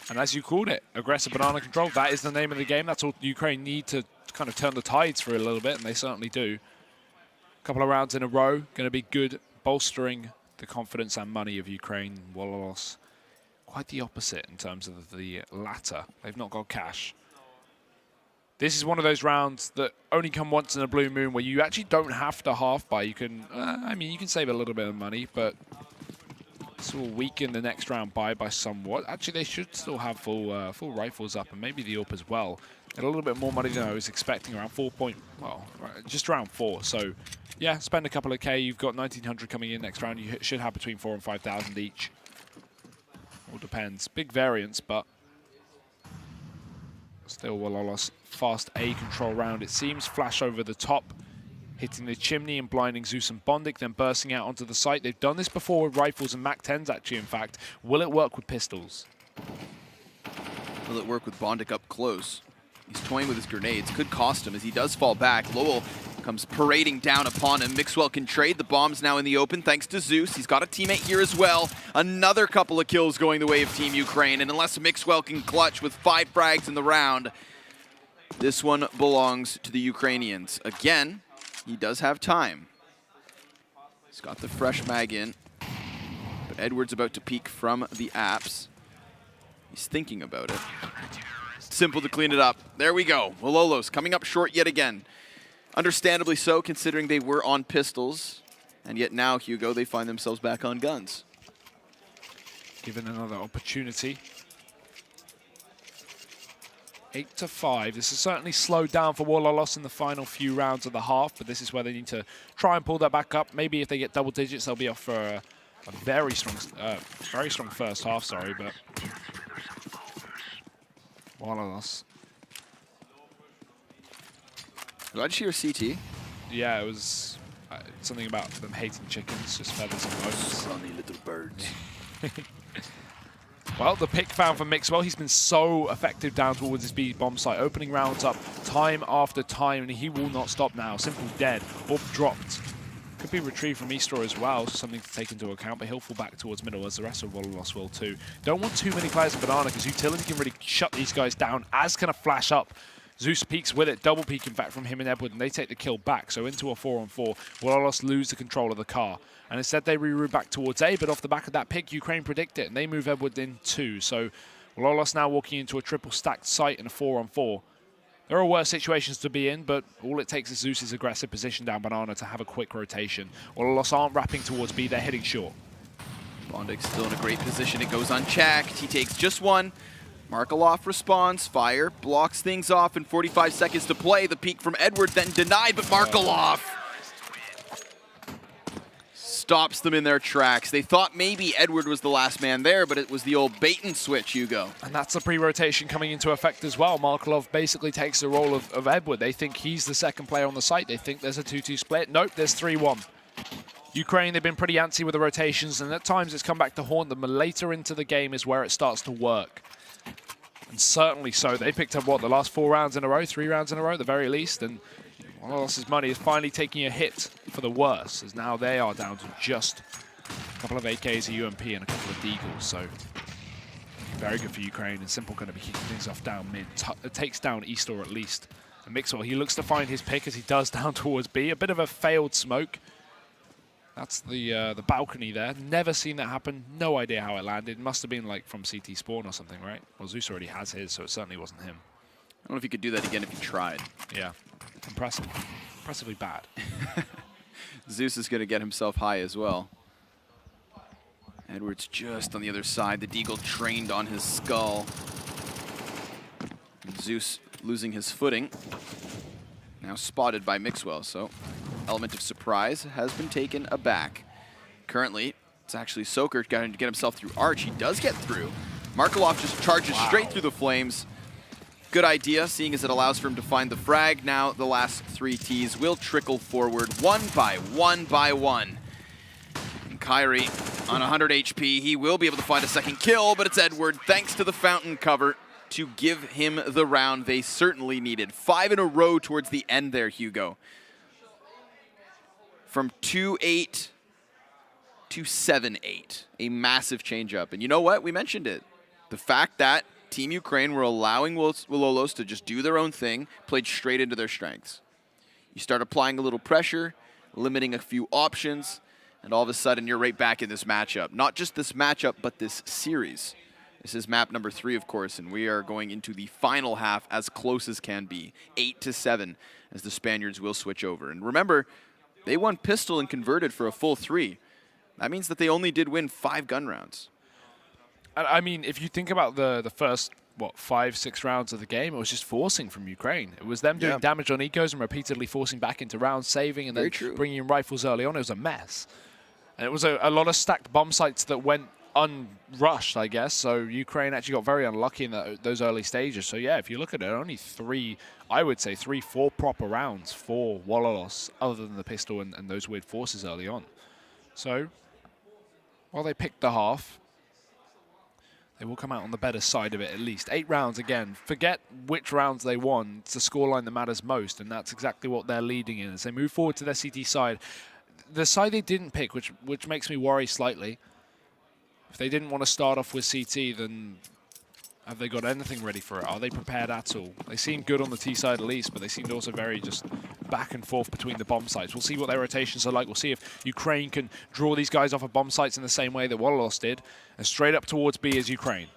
S2: And as you called it, aggressive banana control, that is the name of the game. That's all Ukraine need to kind of turn the tides for a little bit, and they certainly do. A couple of rounds in a row, going to be good, bolstering the confidence and money of Ukraine. Wololos, quite the opposite in terms of the latter. They've not got cash. This is one of those rounds that only come once in a blue moon where you actually don't have to half buy. You can, I mean, you can save a little bit of money, but this will weaken the next round by somewhat. Actually, they should still have full rifles up, and maybe the AWP as well. And a little bit more money than I was expecting, around just around 4. So, yeah, spend a couple of K. You've got 1,900 coming in next round. You should have between 4,000 and 5,000 each. All depends. Big variance, but still Wololos. Fast A control round, it seems. Flash over the top, hitting the chimney and blinding Zeus and Bondik, then bursting out onto the site. They've done this before with rifles and MAC-10s, actually, in fact. Will it work with pistols?
S1: Will it work with Bondik up close? He's toying with his grenades. Could cost him as he does fall back. Lowell comes parading down upon him. Mixwell can trade. The bomb's now in the open thanks to Zeus. He's got a teammate here as well. Another couple of kills going the way of Team Ukraine. And unless Mixwell can clutch with 5 frags in the round, this one belongs to the Ukrainians. Again, he does have time. He's got the fresh mag in. But Edward's about to peek from the apps. He's thinking about it. Simple to clean it up. There we go. Wololos coming up short yet again. Understandably so, considering they were on pistols. And yet now, Hugo, they find themselves back on guns.
S2: Given another opportunity. 8-5. This has certainly slowed down for Wololos in the final few rounds of the half, but this is where they need to try and pull that back up. Maybe if they get double digits, they'll be off for a very strong first half, sorry, but Wololos.
S1: Did you hear CT?
S2: Yeah, it was something about them hating chickens, just feathers and bones.
S1: Sunny little birds.
S2: Well, the pick found for Mixwell. He's been so effective down towards his B bomb site, opening rounds up time after time, and he will not stop now. Simple dead, or dropped. Could be retrieved from e-spor as well, something to take into account, but he'll fall back towards middle as the rest of Wololos will too. Don't want too many players in Banana because utility can really shut these guys down, as can a flash up. Zeus peeks with it, double peek in fact from him and Edward, and they take the kill back. So into a 4-on-4, Wololos lose the control of the car. And instead they reroute back towards A, but off the back of that pick, Ukraine predict it, and they move Edward in 2. So Wololos now walking into a triple stacked site in a 4-on-4. There are worse situations to be in, but all it takes is Zeus's aggressive position down Banana to have a quick rotation. Wololos aren't wrapping towards B, they're hitting short.
S1: Bondik's still in a great position, it goes unchecked. He takes just one. Markelov responds, fire, blocks things off in 45 seconds to play. The peek from Edward then denied, but Markelov stops them in their tracks. They thought maybe Edward was the last man there, but it was the old bait and switch, Hugo.
S2: And that's the pre-rotation coming into effect as well. Markelov basically takes the role of Edward. They think he's the second player on the site. They think there's a 2-2 split. Nope, there's 3-1. Ukraine, they've been pretty antsy with the rotations, and at times it's come back to haunt them. But later into the game is where it starts to work. And certainly so. They picked up, what, the last 4 rounds in a row? 3 rounds in a row at the very least. And Wololos' money is finally taking a hit for the worse, as now they are down to just a couple of AKs, a UMP, and a couple of Deagles. So very good for Ukraine, and Simple going to be kicking things off down mid. It takes down e-spor at least. And Mixwell, he looks to find his pick as he does down towards B. A bit of a failed smoke. That's the balcony there. Never seen that happen. No idea how it landed. Must have been like from CT Spawn or something, right? Well, Zeus already has his, so it certainly wasn't him.
S1: I don't know if you could do that again if you tried.
S2: Yeah, impressive. Impressively bad.
S1: Zeus is going to get himself high as well. Edwards just on the other side. The Deagle trained on his skull. And Zeus losing his footing. Now spotted by Mixwell, so element of surprise has been taken aback. Currently, it's actually Soker going to get himself through Arch. He does get through. Markelov just charges straight through the flames. Good idea, seeing as it allows for him to find the frag. Now the last 3 Ts will trickle forward one by one. And Kyrie on 100 HP, he will be able to find a second kill, but it's Edward, thanks to the fountain cover, to give him the round they certainly needed. 5 in a row towards the end there, Hugo. From 2-8 to 7-8, a massive change up. And you know what? We mentioned it. The fact that Team Ukraine were allowing Wololos to just do their own thing, played straight into their strengths. You start applying a little pressure, limiting a few options, and all of a sudden you're right back in this matchup. Not just this matchup, but this series. This is map number 3, of course, and we are going into the final half as close as can be. 8-7 as the Spaniards will switch over. And remember, they won pistol and converted for a full 3. That means that they only did win 5 gun rounds.
S2: I mean, if you think about the first, 5-6 rounds of the game, it was just forcing from Ukraine. It was them doing damage on ecos and repeatedly forcing back into rounds, saving, and then bringing in rifles early on. It was a mess. And it was a lot of stacked bomb sites that went unrushed, I guess. So Ukraine actually got very unlucky in those early stages. So yeah, if you look at it, only 3, I would say 3-4 proper rounds for Wololos, other than the pistol and those weird forces early on. So, while they picked the half, they will come out on the better side of it at least. 8 rounds again. Forget which rounds they won. It's the scoreline that matters most, and that's exactly what they're leading in. As they move forward to their CT side, the side they didn't pick, which makes me worry slightly. If they didn't want to start off with CT, then have they got anything ready for it? Are they prepared at all? They seem good on the T side at least, but they seemed also very just back and forth between the bomb sites. We'll see what their rotations are like. We'll see if Ukraine can draw these guys off of bomb sites in the same way that Wololos did. And straight up towards B is Ukraine.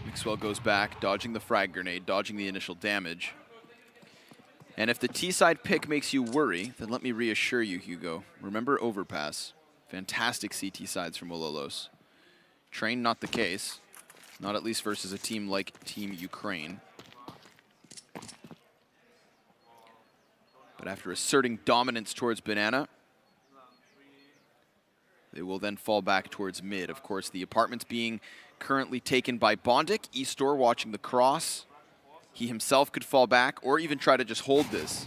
S1: Mixwell goes back, dodging the frag grenade, dodging the initial damage. And if the T-side pick makes you worry, then let me reassure you, Hugo. Remember Overpass. Fantastic CT sides from Wololos. Train, not the case. Not at least versus a team like Team Ukraine. But after asserting dominance towards Banana, they will then fall back towards mid. Of course, the apartments being currently taken by Bondic. E-Store watching the cross. He himself could fall back or even try to just hold this.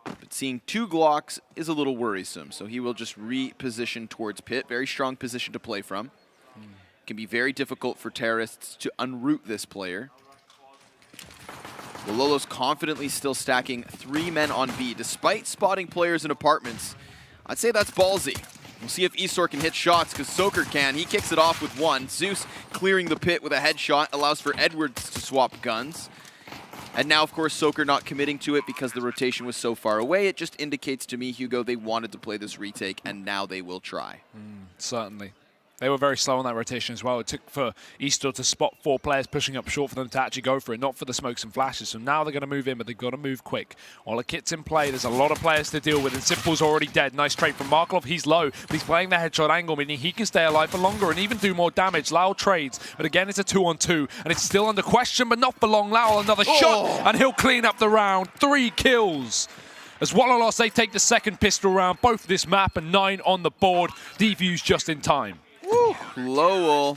S1: But seeing 2 Glocks is a little worrisome, so he will just reposition towards pit. Very strong position to play from. Can be very difficult for terrorists to unroot this player. Wololos confidently still stacking 3 men on B, despite spotting players in apartments. I'd say that's ballsy. We'll see if Esor can hit shots, because Soker can. He kicks it off with 1. Zeus clearing the pit with a headshot, allows for Edwards to swap guns. And now, of course, Soker not committing to it because the rotation was so far away. It just indicates to me, Hugo, they wanted to play this retake, and now they will try.
S2: Certainly. They were very slow on that rotation as well. It took for Eastor to spot 4 players pushing up short for them to actually go for it, not for the smokes and flashes. So now they're going to move in, but they've got to move quick. While the kit's in play, there's a lot of players to deal with, and Simple's already dead. Nice trade from Markov. He's low, but he's playing the headshot angle, meaning he can stay alive for longer and even do more damage. Lau trades, but again, it's a 2-on-2, and it's still under question, but not for long. Lau, another shot, and he'll clean up the round. 3 kills. As Wololos, they take the second pistol round, both this map, and 9 on the board. Defuse just in time.
S1: Woo. Lowell.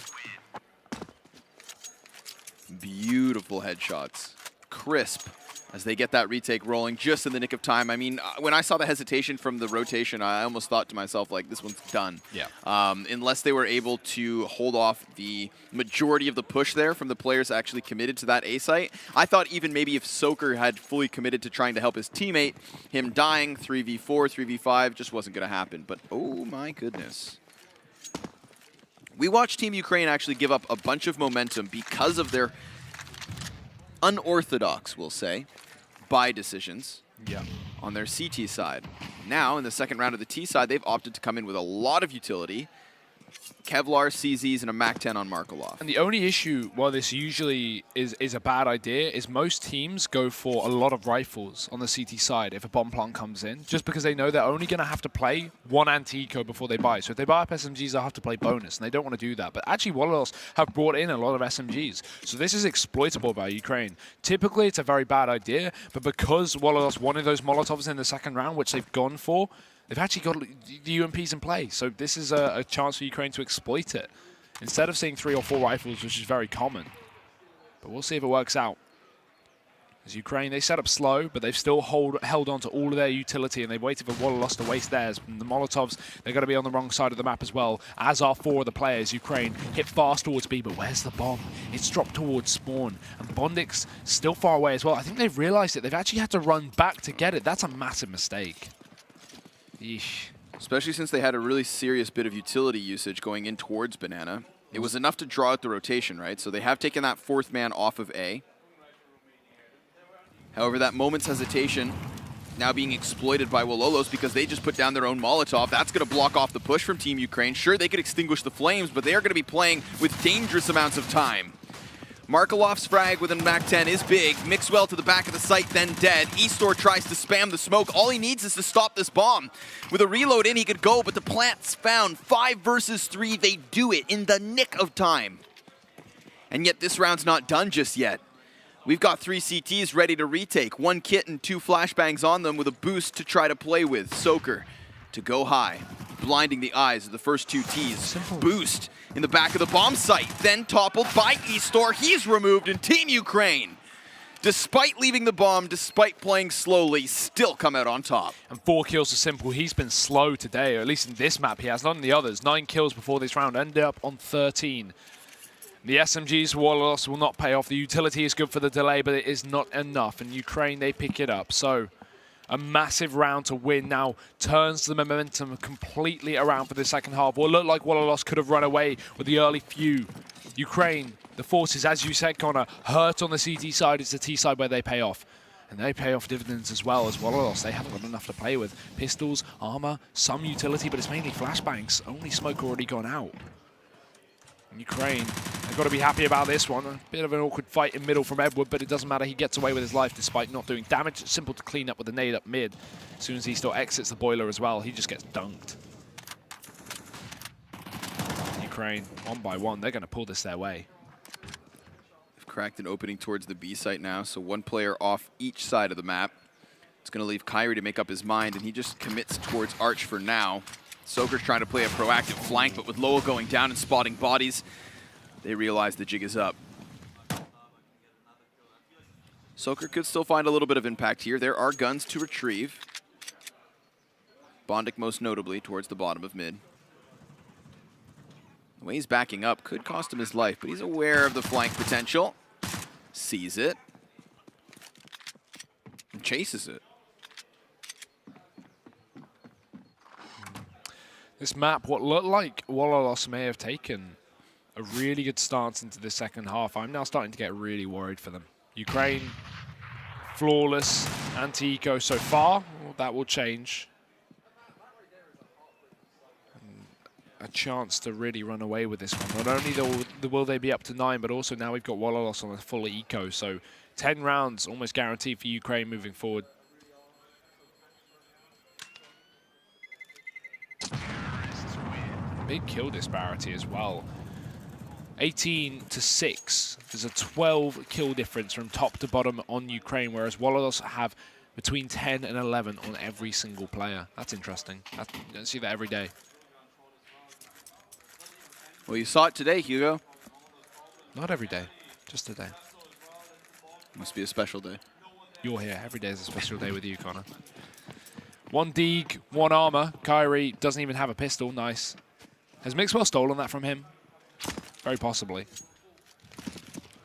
S1: Beautiful headshots. Crisp as they get that retake rolling just in the nick of time. I mean, when I saw the hesitation from the rotation, I almost thought to myself, like, this one's done.
S2: Yeah.
S1: Unless they were able to hold off the majority of the push there from the players actually committed to that A site. I thought even maybe if Soker had fully committed to trying to help his teammate, him dying 3v4, 3v5 just wasn't going to happen. But oh my goodness. We watched Team Ukraine actually give up a bunch of momentum because of their unorthodox, we'll say, buy decisions on their CT side. Now, in the second round of the T side, they've opted to come in with a lot of utility. Kevlar, CZs, and a MAC-10 on Markelov.
S2: And the only issue, while this usually is a bad idea, is most teams go for a lot of rifles on the CT side if a bomb plant comes in, just because they know they're only going to have to play one anti-eco before they buy. So if they buy up SMGs, they'll have to play bonus, and they don't want to do that. But actually, Wololos have brought in a lot of SMGs. So this is exploitable by Ukraine. Typically, it's a very bad idea, but because Wololos wanted those Molotovs in the second round, which they've gone for, they've actually got the UMPs in play, so this is a chance for Ukraine to exploit it. Instead of seeing 3 or 4 rifles, which is very common. But we'll see if it works out. As Ukraine, they set up slow, but they've still held on to all of their utility, and they've waited for Wololos to waste theirs. And the Molotovs, they're going to be on the wrong side of the map as well, as are 4 of the players. Ukraine hit fast towards B, but where's the bomb? It's dropped towards spawn, and Bondik's still far away as well. I think they've realized it. They've actually had to run back to get it. That's a massive mistake. Yeesh.
S1: Especially since they had a really serious bit of utility usage going in towards Banana. It was enough to draw out the rotation, right? So they have taken that 4th man off of A. However, that moment's hesitation now being exploited by Wololos because they just put down their own Molotov. That's going to block off the push from Team Ukraine. Sure, they could extinguish the flames, but they are going to be playing with dangerous amounts of time. Markelov's frag with a MAC-10 is big. Mixwell to the back of the site, then dead. e-spor tries to spam the smoke. All he needs is to stop this bomb. With a reload in, he could go, but the plant's found. 5 versus 3, they do it in the nick of time. And yet this round's not done just yet. We've got 3 CTs ready to retake. 1 kit and 2 flashbangs on them with a boost to try to play with. Soaker to go high, blinding the eyes of the first 2 Ts.
S2: Simple.
S1: Boost in the back of the bomb site, then toppled by e-spor. He's removed, and Team Ukraine, despite leaving the bomb, despite playing slowly, still come out on top.
S2: And 4 kills to Simple. He's been slow today, or at least in this map he has, not in the others. 9 kills before this round, ended up on 13. The SMGs, Wololos, will not pay off. The utility is good for the delay, but it is not enough. And Ukraine, they pick it up. So a massive round to win now turns the momentum completely around for the second half. What looked like Wololos could have run away with the early few. Ukraine, the forces, as you said, Connor, hurt on the CT side. It's the T side where they pay off. And they pay off dividends as well as Wololos. They haven't got enough to play with. Pistols, armor, some utility, but it's mainly flashbangs. Only smoke already gone out. Ukraine, they've got to be happy about this one. A bit of an awkward fight in middle from Edward, but it doesn't matter. He gets away with his life despite not doing damage. It's simple to clean up with a nade up mid. As soon as he still exits the boiler as well, he just gets dunked. Ukraine, 1 by 1, they're going to pull this their way.
S1: They've cracked an opening towards the B site now, so 1 player off each side of the map. It's going to leave Kyrie to make up his mind, and he just commits towards Arch for now. Soaker's trying to play a proactive flank, but with Lowell going down and spotting bodies, they realize the jig is up. Soaker could still find a little bit of impact here. There are guns to retrieve. Bondik most notably towards the bottom of mid. The way he's backing up could cost him his life, but he's aware of the flank potential. Sees it. And chases it.
S2: This map, what looked like Wololos may have taken a really good stance into the second half. I'm now starting to get really worried for them. Ukraine, flawless, anti-eco so far. Well, that will change. A chance to really run away with this one. Not only will they be up to 9, but also now we've got Wololos on a full eco. So 10 rounds almost guaranteed for Ukraine moving forward. Big kill disparity as well. 18 to 6. There's a 12 kill difference from top to bottom on Ukraine, whereas Wololos have between 10 and 11 on every single player. That's interesting. You don't see that every day.
S1: Well, you saw it today, Hugo.
S2: Not every day, just today.
S1: Must be a special day.
S2: You're here. Every day is a special day with you, Connor. 1 Deeg, 1 armor. Kyrie doesn't even have a pistol. Nice. Has Mixwell stolen that from him? Very possibly.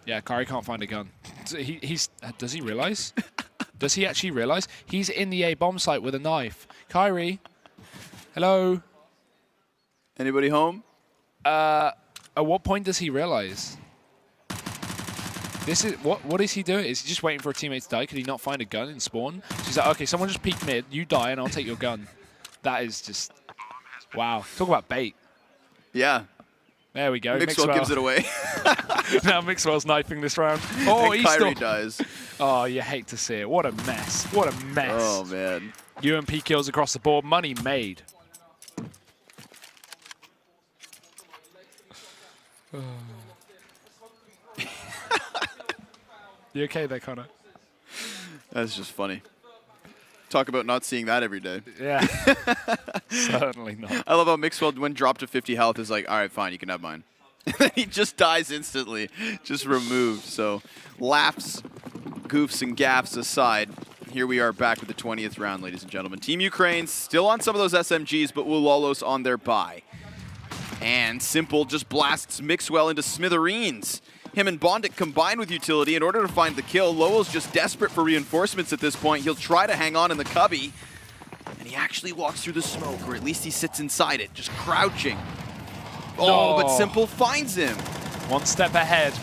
S2: Yeah, Kyrie can't find a gun. Does he realize? Does he actually realize? He's in the A bomb site with a knife. Kyrie, hello?
S1: Anybody home?
S2: at what point does he realize? This is what is he doing? Is he just waiting for a teammate to die? Could he not find a gun in spawn? So he's like, okay, someone just peek mid, you die, and I'll take your gun. That is just wow. Talk about bait.
S1: Yeah.
S2: There we go.
S1: Mixwell gives it away.
S2: Now Mixwell's knifing this round. Oh,
S1: and
S2: he still
S1: dies.
S2: Oh, you hate to see it. What a mess. What a mess.
S1: Oh man.
S2: UMP kills across the board. Money made. You okay there, Connor?
S1: That's just funny. Talk about not seeing that every day.
S2: Yeah. Certainly not.
S1: I love how Mixwell, when dropped to 50 health, is like, all right, fine, you can have mine. He just dies instantly, just removed. So laughs, goofs, and gaffs aside, here we are back with the 20th round, ladies and gentlemen. Team Ukraine still on some of those SMGs, but Wololos on their bye. And Simple just blasts Mixwell into smithereens. Him and Bondic combine with utility in order to find the kill. Lowell's just desperate for reinforcements at this point. He'll try to hang on in the cubby. And he actually walks through the smoke, or at least he sits inside it, just crouching. Oh, but Simple finds him.
S2: One step ahead.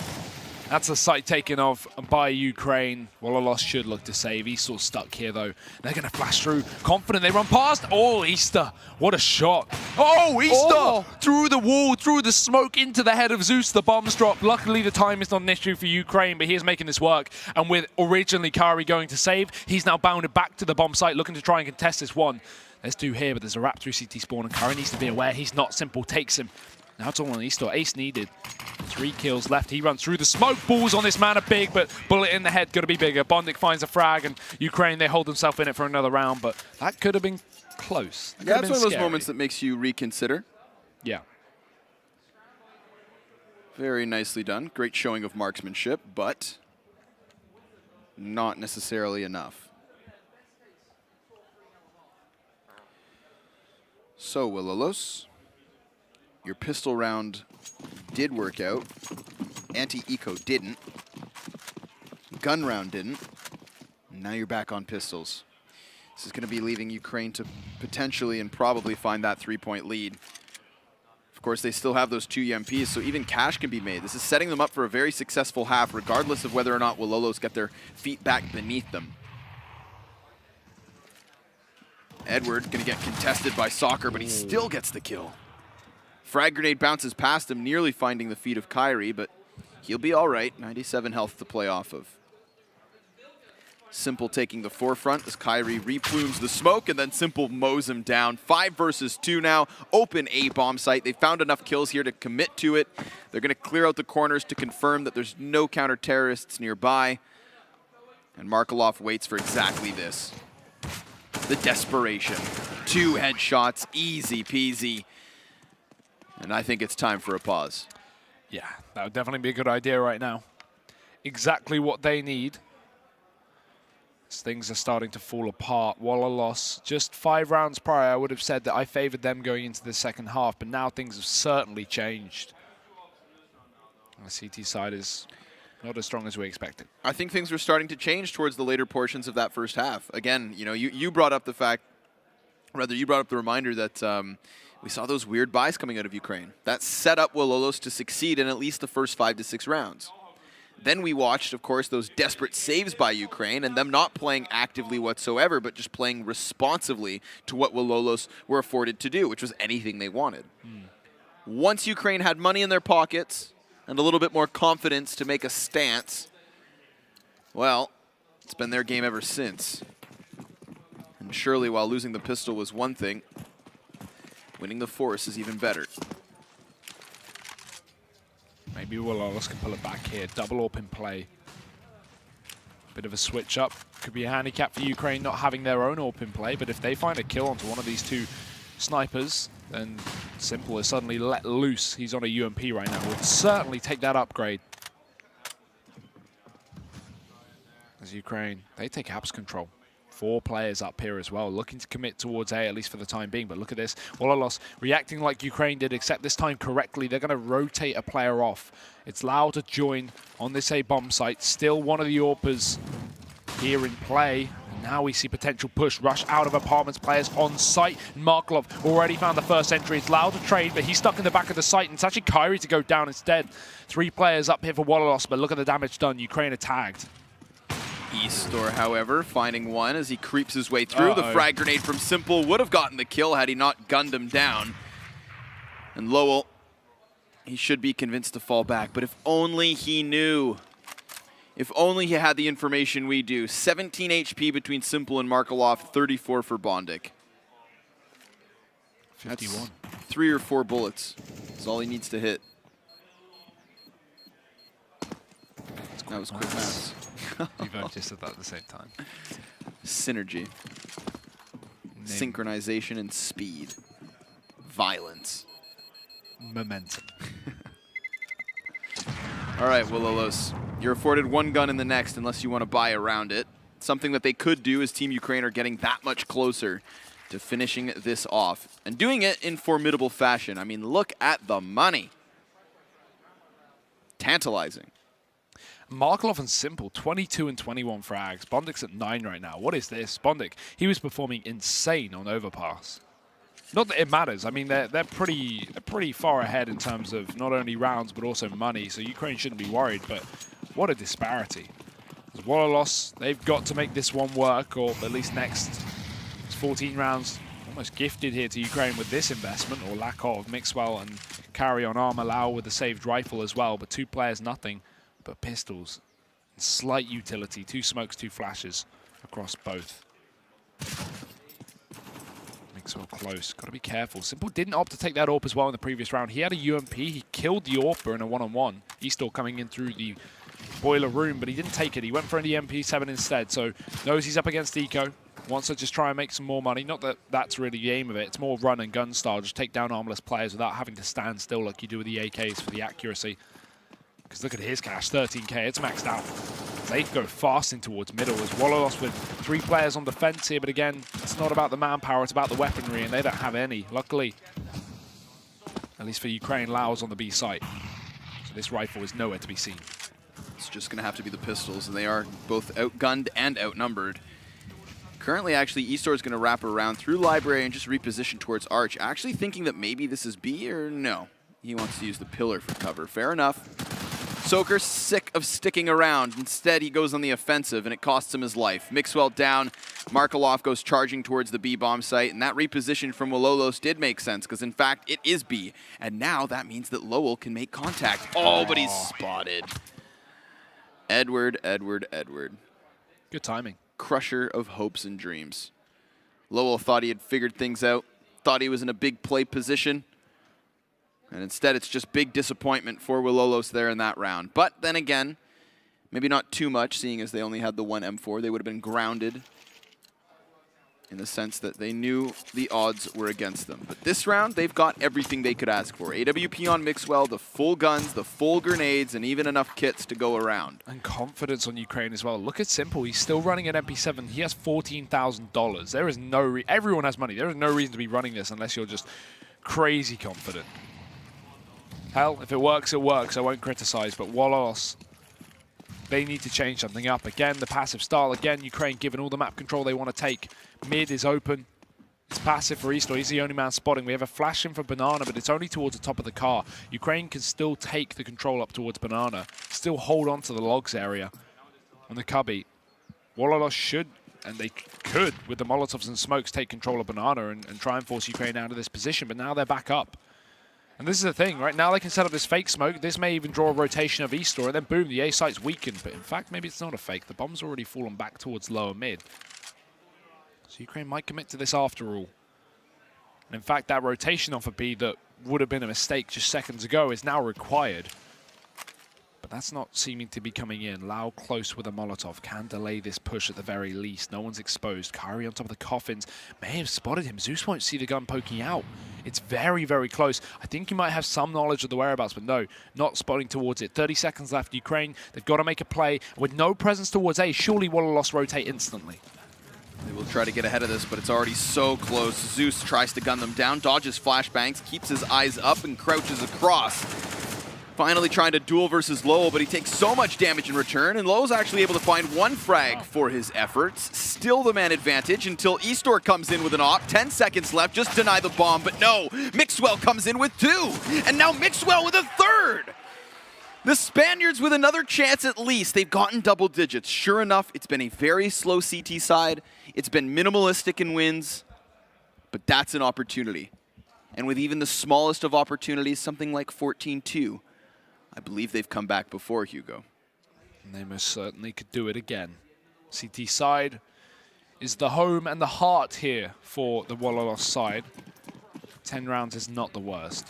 S2: That's a site taken off by Ukraine. Wololos should look to save. He's sort of stuck here, though. They're going to flash through. Confident, they run past. Oh, Easter. What a shot. Oh, Easter! Oh. Through the wall, through the smoke, into the head of Zeus. The bombs drop. Luckily, the time is not an issue for Ukraine, but he is making this work. And with originally Kari going to save, he's now bounded back to the bomb site, looking to try and contest this one. There's two here, but there's a wrap through CT spawn, and Kari needs to be aware he's not. Simple takes him. Now it's all on Easter. Ace needed. 3 kills left. He runs through the smoke. Balls on this man are big, but bullet in the head got to be bigger. Bondic finds a frag, and Ukraine, they hold themselves in it for another round, but that could have been close.
S1: Yeah, that's one of those moments that makes you reconsider.
S2: Yeah.
S1: Very nicely done. Great showing of marksmanship, but not necessarily enough. So, Wololos, your pistol round did work out. Anti-eco didn't. Gun round didn't. Now you're back on pistols. This is going to be leaving Ukraine to potentially and probably find that 3-point lead. Of course, they still have those 2 EMPs, so even cash can be made. This is setting them up for a very successful half, regardless of whether or not Wololos get their feet back beneath them. Edward going to get contested by Soccer, but he still gets the kill. Frag grenade bounces past him, nearly finding the feet of Kyrie, but he'll be all right. 97 health to play off of. Simple taking the forefront as Kyrie replumes the smoke, and then Simple mows him down. 5 versus 2 now. Open A bomb site. They found enough kills here to commit to it. They're going to clear out the corners to confirm that there's no counter-terrorists nearby. And Markelov waits for exactly this. The desperation. 2 headshots, easy peasy. And I think it's time for a pause.
S2: Yeah, that would definitely be a good idea right now. Exactly what they need. As things are starting to fall apart. Wololos, just 5 rounds prior, I would have said that I favored them going into the second half, but now things have certainly changed. The CT side is not as strong as we expected.
S1: I think things were starting to change towards the later portions of that first half. Again, you know, you brought up the fact, rather you brought up the reminder that we saw those weird buys coming out of Ukraine. That set up Wololos to succeed in at least the first 5 to 6 rounds. Then we watched, of course, those desperate saves by Ukraine and them not playing actively whatsoever, but just playing responsively to what Wololos were afforded to do, which was anything they wanted. Once Ukraine had money in their pockets and a little bit more confidence to make a stance, well, it's been their game ever since. And surely, while losing the pistol was one thing, winning the force is even better.
S2: Maybe Wololos can pull it back here. Double AWP in play. Bit of a switch up. Could be a handicap for Ukraine not having their own AWP in play, but if they find a kill onto one of these 2 snipers, then Simple is suddenly let loose. He's on a UMP right now. Would certainly take that upgrade. As Ukraine, they take apps control. 4 players up here as well, looking to commit towards A, at least for the time being. But look at this. Wololos reacting like Ukraine did, except this time correctly. They're going to rotate a player off. It's Lau to join on this A bomb site. Still one of the AWPers here in play. Now we see potential push, rush out of apartments, players on site. Markelov already found the first entry. It's Lau to trade, but he's stuck in the back of the site, and it's actually Kyrie to go down instead. 3 players up here for Wololos, but look at the damage done. Ukraine are tagged.
S1: e-spor, however, finding one as he creeps his way through. The frag grenade from Simple would have gotten the kill had he not gunned him down. And Lowell, he should be convinced to fall back, but if only he knew. If only he had the information we do. 17 HP between Simple and Markelov, 34 for Bondic.
S2: 51.
S1: That's 3 or 4 bullets. That's all he needs to hit. That was quick maths.
S2: We both just said that at the same time.
S1: Synergy. Synchronization and speed. Violence.
S2: Momentum.
S1: All right, Wololos. You're afforded 1 gun in the next unless you want to buy around it. Something that they could do as Team Ukraine are getting that much closer to finishing this off. And doing it in formidable fashion. I mean, look at the money. Tantalizing.
S2: Markelov and Simple, 22 and 21 frags. Bondic's at 9 right now. What is this? Bondic, he was performing insane on Overpass. Not that it matters. I mean, they're pretty far ahead in terms of not only rounds but also money. So Ukraine shouldn't be worried. But what a disparity. As Wololos, they've got to make this one work, or at least next. It's 14 rounds. Almost gifted here to Ukraine with this investment, or lack of. Mixwell and carry on armor. Lau with the saved rifle as well. But 2 players, nothing but pistols. Slight utility. 2 smokes, 2 flashes across both. So close. Got to be careful. Simple didn't opt to take that AWP as well in the previous round. He had a UMP. He killed the AWPer in a one-on-one. He's still coming in through the boiler room, but he didn't take it. He went for an EMP7 instead. So knows he's up against Eco. Wants to just try and make some more money. Not that that's really the aim of it. It's more run and gun style. Just take down armless players without having to stand still like you do with the AKs for the accuracy. Because look at his cash, 13k. It's maxed out. They go fast in towards middle as Wololos with 3 players on defense here, but again, it's not about the manpower, it's about the weaponry, and they don't have any. Luckily, at least for Ukraine, Lau's on the B site. So this rifle is nowhere to be seen.
S1: It's just going to have to be the pistols, and they are both outgunned and outnumbered. Currently, actually, e-spor is going to wrap around through library and just reposition towards Arch, actually thinking that maybe this is B, or no. He wants to use the pillar for cover. Fair enough. Soaker's sick of sticking around. Instead, he goes on the offensive, and it costs him his life. Mixwell down. Markelov goes charging towards the B-bomb site, and that reposition from Wololos did make sense, because in fact, it is B. And now that means that Lowell can make contact. Oh, but he's spotted. Edward.
S2: Good timing.
S1: Crusher of hopes and dreams. Lowell thought he had figured things out, thought he was in a big play position. And instead, it's just big disappointment for Wololos there in that round. But then again, maybe not too much, seeing as they only had the 1 M4. They would have been grounded in the sense that they knew the odds were against them. But this round, they've got everything they could ask for. AWP on Mixwell, the full guns, the full grenades, and even enough kits to go around.
S2: And confidence on Ukraine as well. Look at Simple. He's still running an MP7. He has $14,000. There is no everyone has money. There is no reason to be running this unless you're just crazy confident. Hell, if it works, it works. I won't criticize, but Wololos, they need to change something up. Again, the passive style. Again, Ukraine given all the map control they want to take. Mid is open. It's passive for e-spor. He's the only man spotting. We have a flash in for Banana, but it's only towards the top of the car. Ukraine can still take the control up towards Banana. Still hold on to the logs area on the cubby. Wololos should, and they could, with the Molotovs and smokes, take control of Banana and try and force Ukraine out of this position, but now they're back up. And this is the thing, right? Now they can set up this fake smoke. This may even draw a rotation of e-spor, and then boom, the A site's weakened. But in fact, maybe it's not a fake. The bomb's already fallen back towards lower mid. So Ukraine might commit to this after all. And in fact, that rotation off of B that would have been a mistake just seconds ago is now required. But that's not seeming to be coming in. Lau close with a Molotov. Can delay this push at the very least. No one's exposed. Kyrie on top of the coffins. May have spotted him. Zeus won't see the gun poking out. It's very, very close. I think he might have some knowledge of the whereabouts, but no, not spotting towards it. 30 seconds left. Ukraine, they've got to make a play. With no presence towards A, surely Wololos rotate instantly.
S1: They will try to get ahead of this, but it's already so close. Zeus tries to gun them down, dodges flashbangs, keeps his eyes up, and crouches across. Finally trying to duel versus Lowell, but he takes so much damage in return, and Lowell's actually able to find one frag for his efforts. Still the man advantage until eStore comes in with an op. 10 seconds left, just deny the bomb, but no. Mixwell comes in with 2, and now Mixwell with a 3rd. The Spaniards with another chance at least. They've gotten double digits. Sure enough, it's been a very slow CT side. It's been minimalistic in wins, but that's an opportunity. And with even the smallest of opportunities, something like 14-2, I believe they've come back before, Hugo.
S2: And they most certainly could do it again. CT side is the home and the heart here for the Wololos side. 10 rounds is not the worst.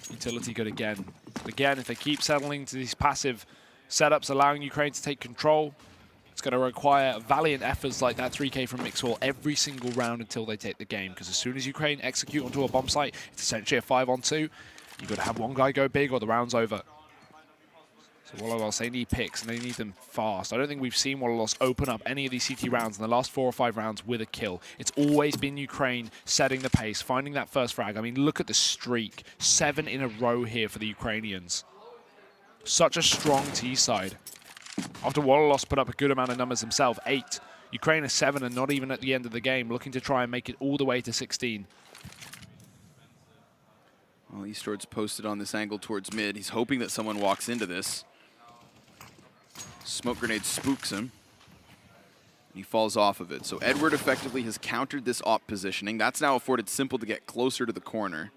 S2: Utility good again. But again, if they keep settling to these passive setups, allowing Ukraine to take control, it's going to require valiant efforts like that 3K from Mixwell every single round until they take the game. Because as soon as Ukraine execute onto a bomb site, it's essentially a 5-on-2. You've got to have one guy go big or the round's over. So Wololos, they need picks and they need them fast. I don't think we've seen Wololos open up any of these CT rounds in the last 4 or 5 rounds with a kill. It's always been Ukraine setting the pace, finding that first frag. I mean, look at the streak. 7 in a row here for the Ukrainians. Such a strong T side. After Wololos put up a good amount of numbers himself, 8. Ukraine is 7 and not even at the end of the game, looking to try and make it all the way to 16.
S1: Well, eStore's posted on this angle towards mid. He's hoping that someone walks into this. Smoke grenade spooks him. He falls off of it. So Edward effectively has countered this op positioning. That's now afforded Simple to get closer to the corner.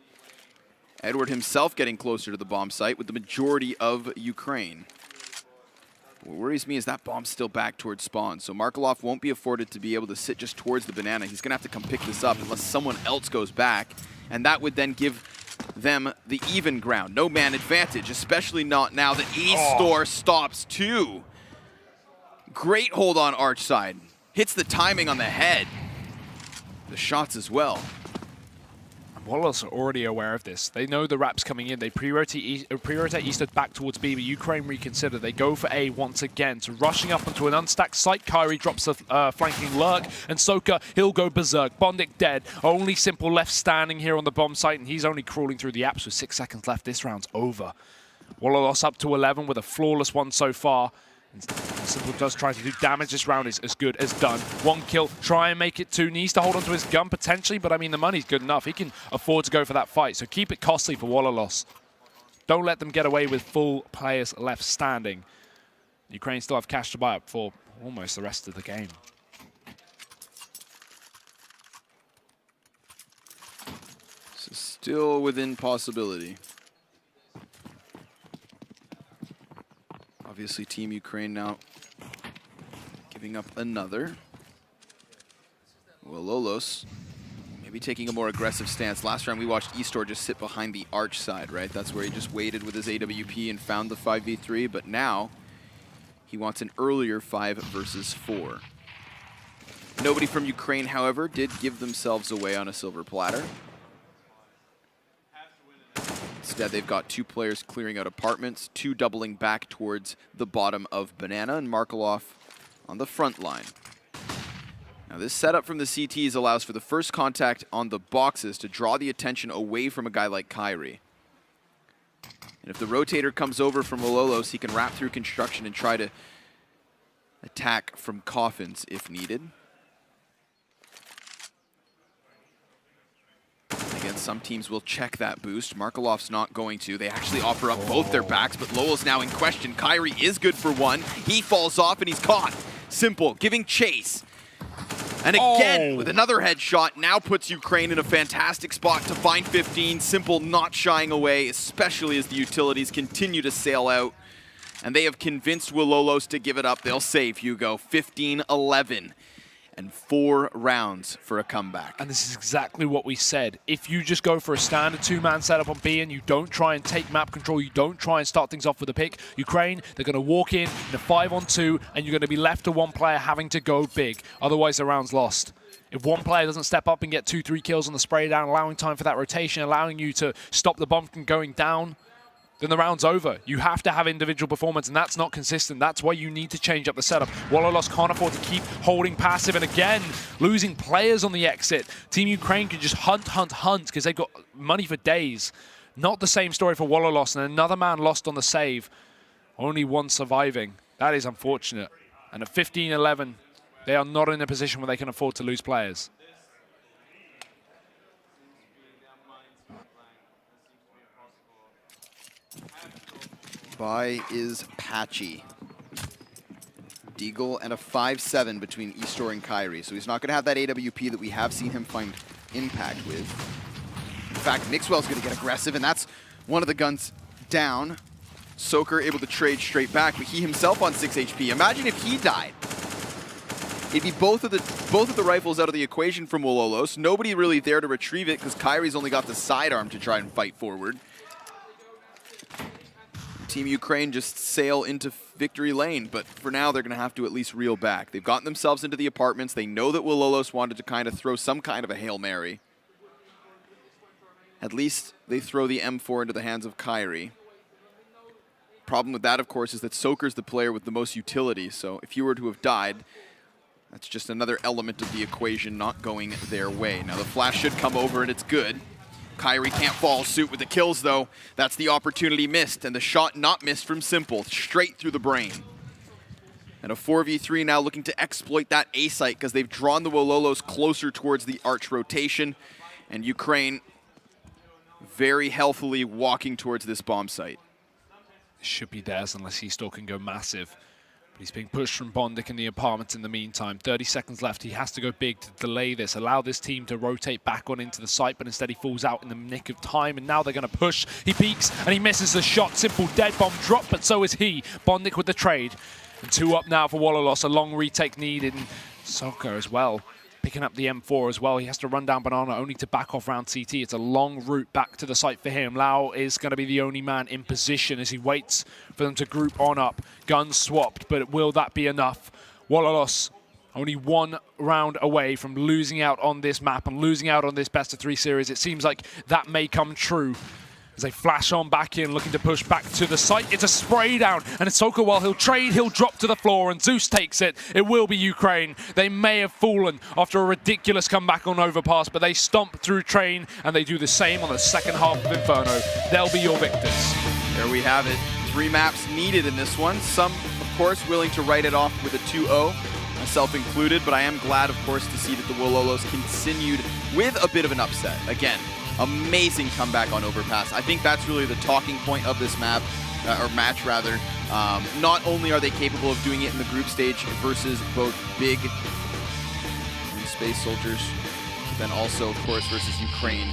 S1: Edward himself getting closer to the bomb site with the majority of Ukraine. What worries me is that bomb's still back towards spawn. So Markelov won't be afforded to be able to sit just towards the banana. He's going to have to come pick this up unless someone else goes back. And that would then give them the even ground. No man advantage, especially not now that eStore stops too. Great hold on Arch side. Hits the timing on the head. The shots as well.
S2: Wololos are already aware of this. They know the rap's coming in. They pre-rotate eastward back towards B, but Ukraine reconsider. They go for A once again. So rushing up onto an unstacked site, Kyrie drops a flanking lurk, and Soka, he'll go berserk. Bondik dead. Only Simple left standing here on the bomb site, and he's only crawling through the apps with 6 seconds left. This round's over. Wololos up to 11 with a flawless one so far. And Simple does try to do damage. This round is as good as done. 1 kill, try and make it 2. Needs to hold onto his gun potentially, but I mean, the money's good enough. He can afford to go for that fight, so keep it costly for Wololos. Don't let them get away with full players left standing. Ukraine still have cash to buy up for almost the rest of the game.
S1: So still within possibility. Obviously, Team Ukraine now giving up another. Wololos maybe taking a more aggressive stance. Last round we watched eStore just sit behind the Arch side, right? That's where he just waited with his AWP and found the 5v3, but now he wants an earlier 5 versus 4. Nobody from Ukraine, however, did give themselves away on a silver platter. Instead, they've got 2 players clearing out apartments, 2 doubling back towards the bottom of Banana, and Markelov on the front line. Now, this setup from the CTs allows for the first contact on the boxes to draw the attention away from a guy like Kyrie. And if the rotator comes over from Wololos, he can wrap through construction and try to attack from coffins if needed. Again, some teams will check that boost. Markelov's not going to. They actually offer up both their backs, but Lowell's now in question. Kyrie is good for 1. He falls off and he's caught. Simple, giving chase. And again, with another headshot, now puts Ukraine in a fantastic spot to find 15. Simple not shying away, especially as the utilities continue to sail out. And they have convinced Wololos to give it up. They'll save, Hugo. 15-11. And 4 rounds for a comeback.
S2: And this is exactly what we said. If you just go for a standard 2-man setup on B and you don't try and take map control, you don't try and start things off with a pick, Ukraine, they're going to walk in a 5-on-2, and you're going to be left to 1 player having to go big. Otherwise, the round's lost. If 1 player doesn't step up and get 2-3 kills on the spray down, allowing time for that rotation, allowing you to stop the bomb from going down, then the round's over. You have to have individual performance, and that's not consistent. That's why you need to change up the setup. Wololos can't afford to keep holding passive, and again, losing players on the exit. Team Ukraine can just hunt, because they've got money for days. Not the same story for Wololos, and another man lost on the save. Only one surviving. That is unfortunate. And at 15-11, they are not in a position where they can afford to lose players.
S1: Bye is patchy. Deagle and a 5-7 between e-stor and Kyrie. So he's not going to have that AWP that we have seen him find impact with. In fact, Mixwell's going to get aggressive, and that's one of the guns down. Soaker able to trade straight back, but he himself on 6 HP. Imagine if he died. It'd be both of the rifles out of the equation from Wololos. Nobody really there to retrieve it because Kyrie's only got the sidearm to try and fight forward. Team Ukraine just sail into victory lane, but for now they're going to have to at least reel back. They've gotten themselves into the apartments. They know that Wololos wanted to kind of throw some kind of a Hail Mary. At least they throw the M4 into the hands of Kyrie. Problem with that, of course, is that Soaker's the player with the most utility, so if he were to have died, that's just another element of the equation not going their way. Now the flash should come over and it's good. Kyrie can't follow suit with the kills, though. That's the opportunity missed, and the shot not missed from Simple, straight through the brain. And a 4v3 now looking to exploit that A site because they've drawn the Wololos closer towards the arch rotation, and Ukraine very healthily walking towards this bomb site.
S2: Should be theirs unless e-stor can go massive. But he's being pushed from Bondic in the apartments in the meantime. 30 seconds left. He has to go big to delay this, allow this team to rotate back on into the site, but instead he falls out in the nick of time, and now they're going to push. He peeks, and he misses the shot. Simple dead bomb drop, but so is he. Bondic with the trade. And 2 up now for Wololos. A long retake needed. And Soaker as well, picking up the M4 as well. He has to run down Banana only to back off round CT. It's a long route back to the site for him. Lau is going to be the only man in position as he waits for them to group on up. Guns swapped, but will that be enough? Wololos only 1 round away from losing out on this map and losing out on this best-of-3 series. It seems like that may come true. As they flash on back in, looking to push back to the site. It's a spray down, and Soaker, while he'll trade, he'll drop to the floor, and Zeus takes it. It will be Ukraine. They may have fallen after a ridiculous comeback on Overpass, but they stomp through Train, and they do the same on the second half of Inferno. They'll be your victors.
S1: There we have it. 3 maps needed in this one. Some, of course, willing to write it off with a 2-0, myself included, but I am glad, of course, to see that the Wololos continued with a bit of an upset. Again, amazing comeback on Overpass. I think that's really the talking point of this map, or match rather. Not only are they capable of doing it in the group stage versus both big and Space Soldiers, but then also, of course, versus Ukraine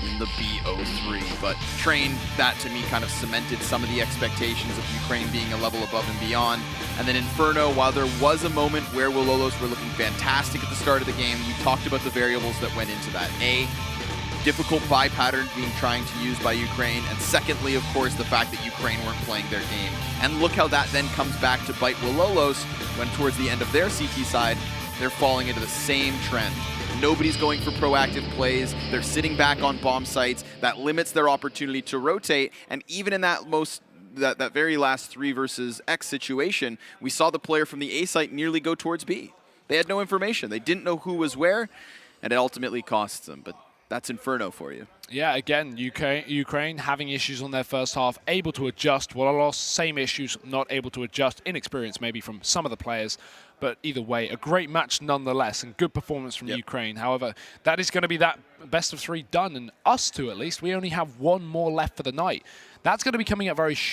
S1: in the BO3. But Train, that to me kind of cemented some of the expectations of Ukraine being a level above and beyond. And then Inferno, while there was a moment where Wololos were looking fantastic at the start of the game, you talked about the variables that went into that. Difficult buy pattern being trying to use by Ukraine, and secondly, of course, the fact that Ukraine weren't playing their game. And look how that then comes back to bite Wololos when towards the end of their CT side, they're falling into the same trend. Nobody's going for proactive plays. They're sitting back on bomb sites. That limits their opportunity to rotate, and even in that very last 3 versus X situation, we saw the player from the A site nearly go towards B. They had no information. They didn't know who was where, and it ultimately costs them. But that's Inferno for you.
S2: Yeah, again, Ukraine having issues on their first half, able to adjust. Wololos, same issues, not able to adjust. Inexperience maybe from some of the players, but either way, a great match nonetheless, and good performance from Ukraine. However, that is going to be that best of 3 done, and us two at least, we only have 1 more left for the night. That's going to be coming up very short.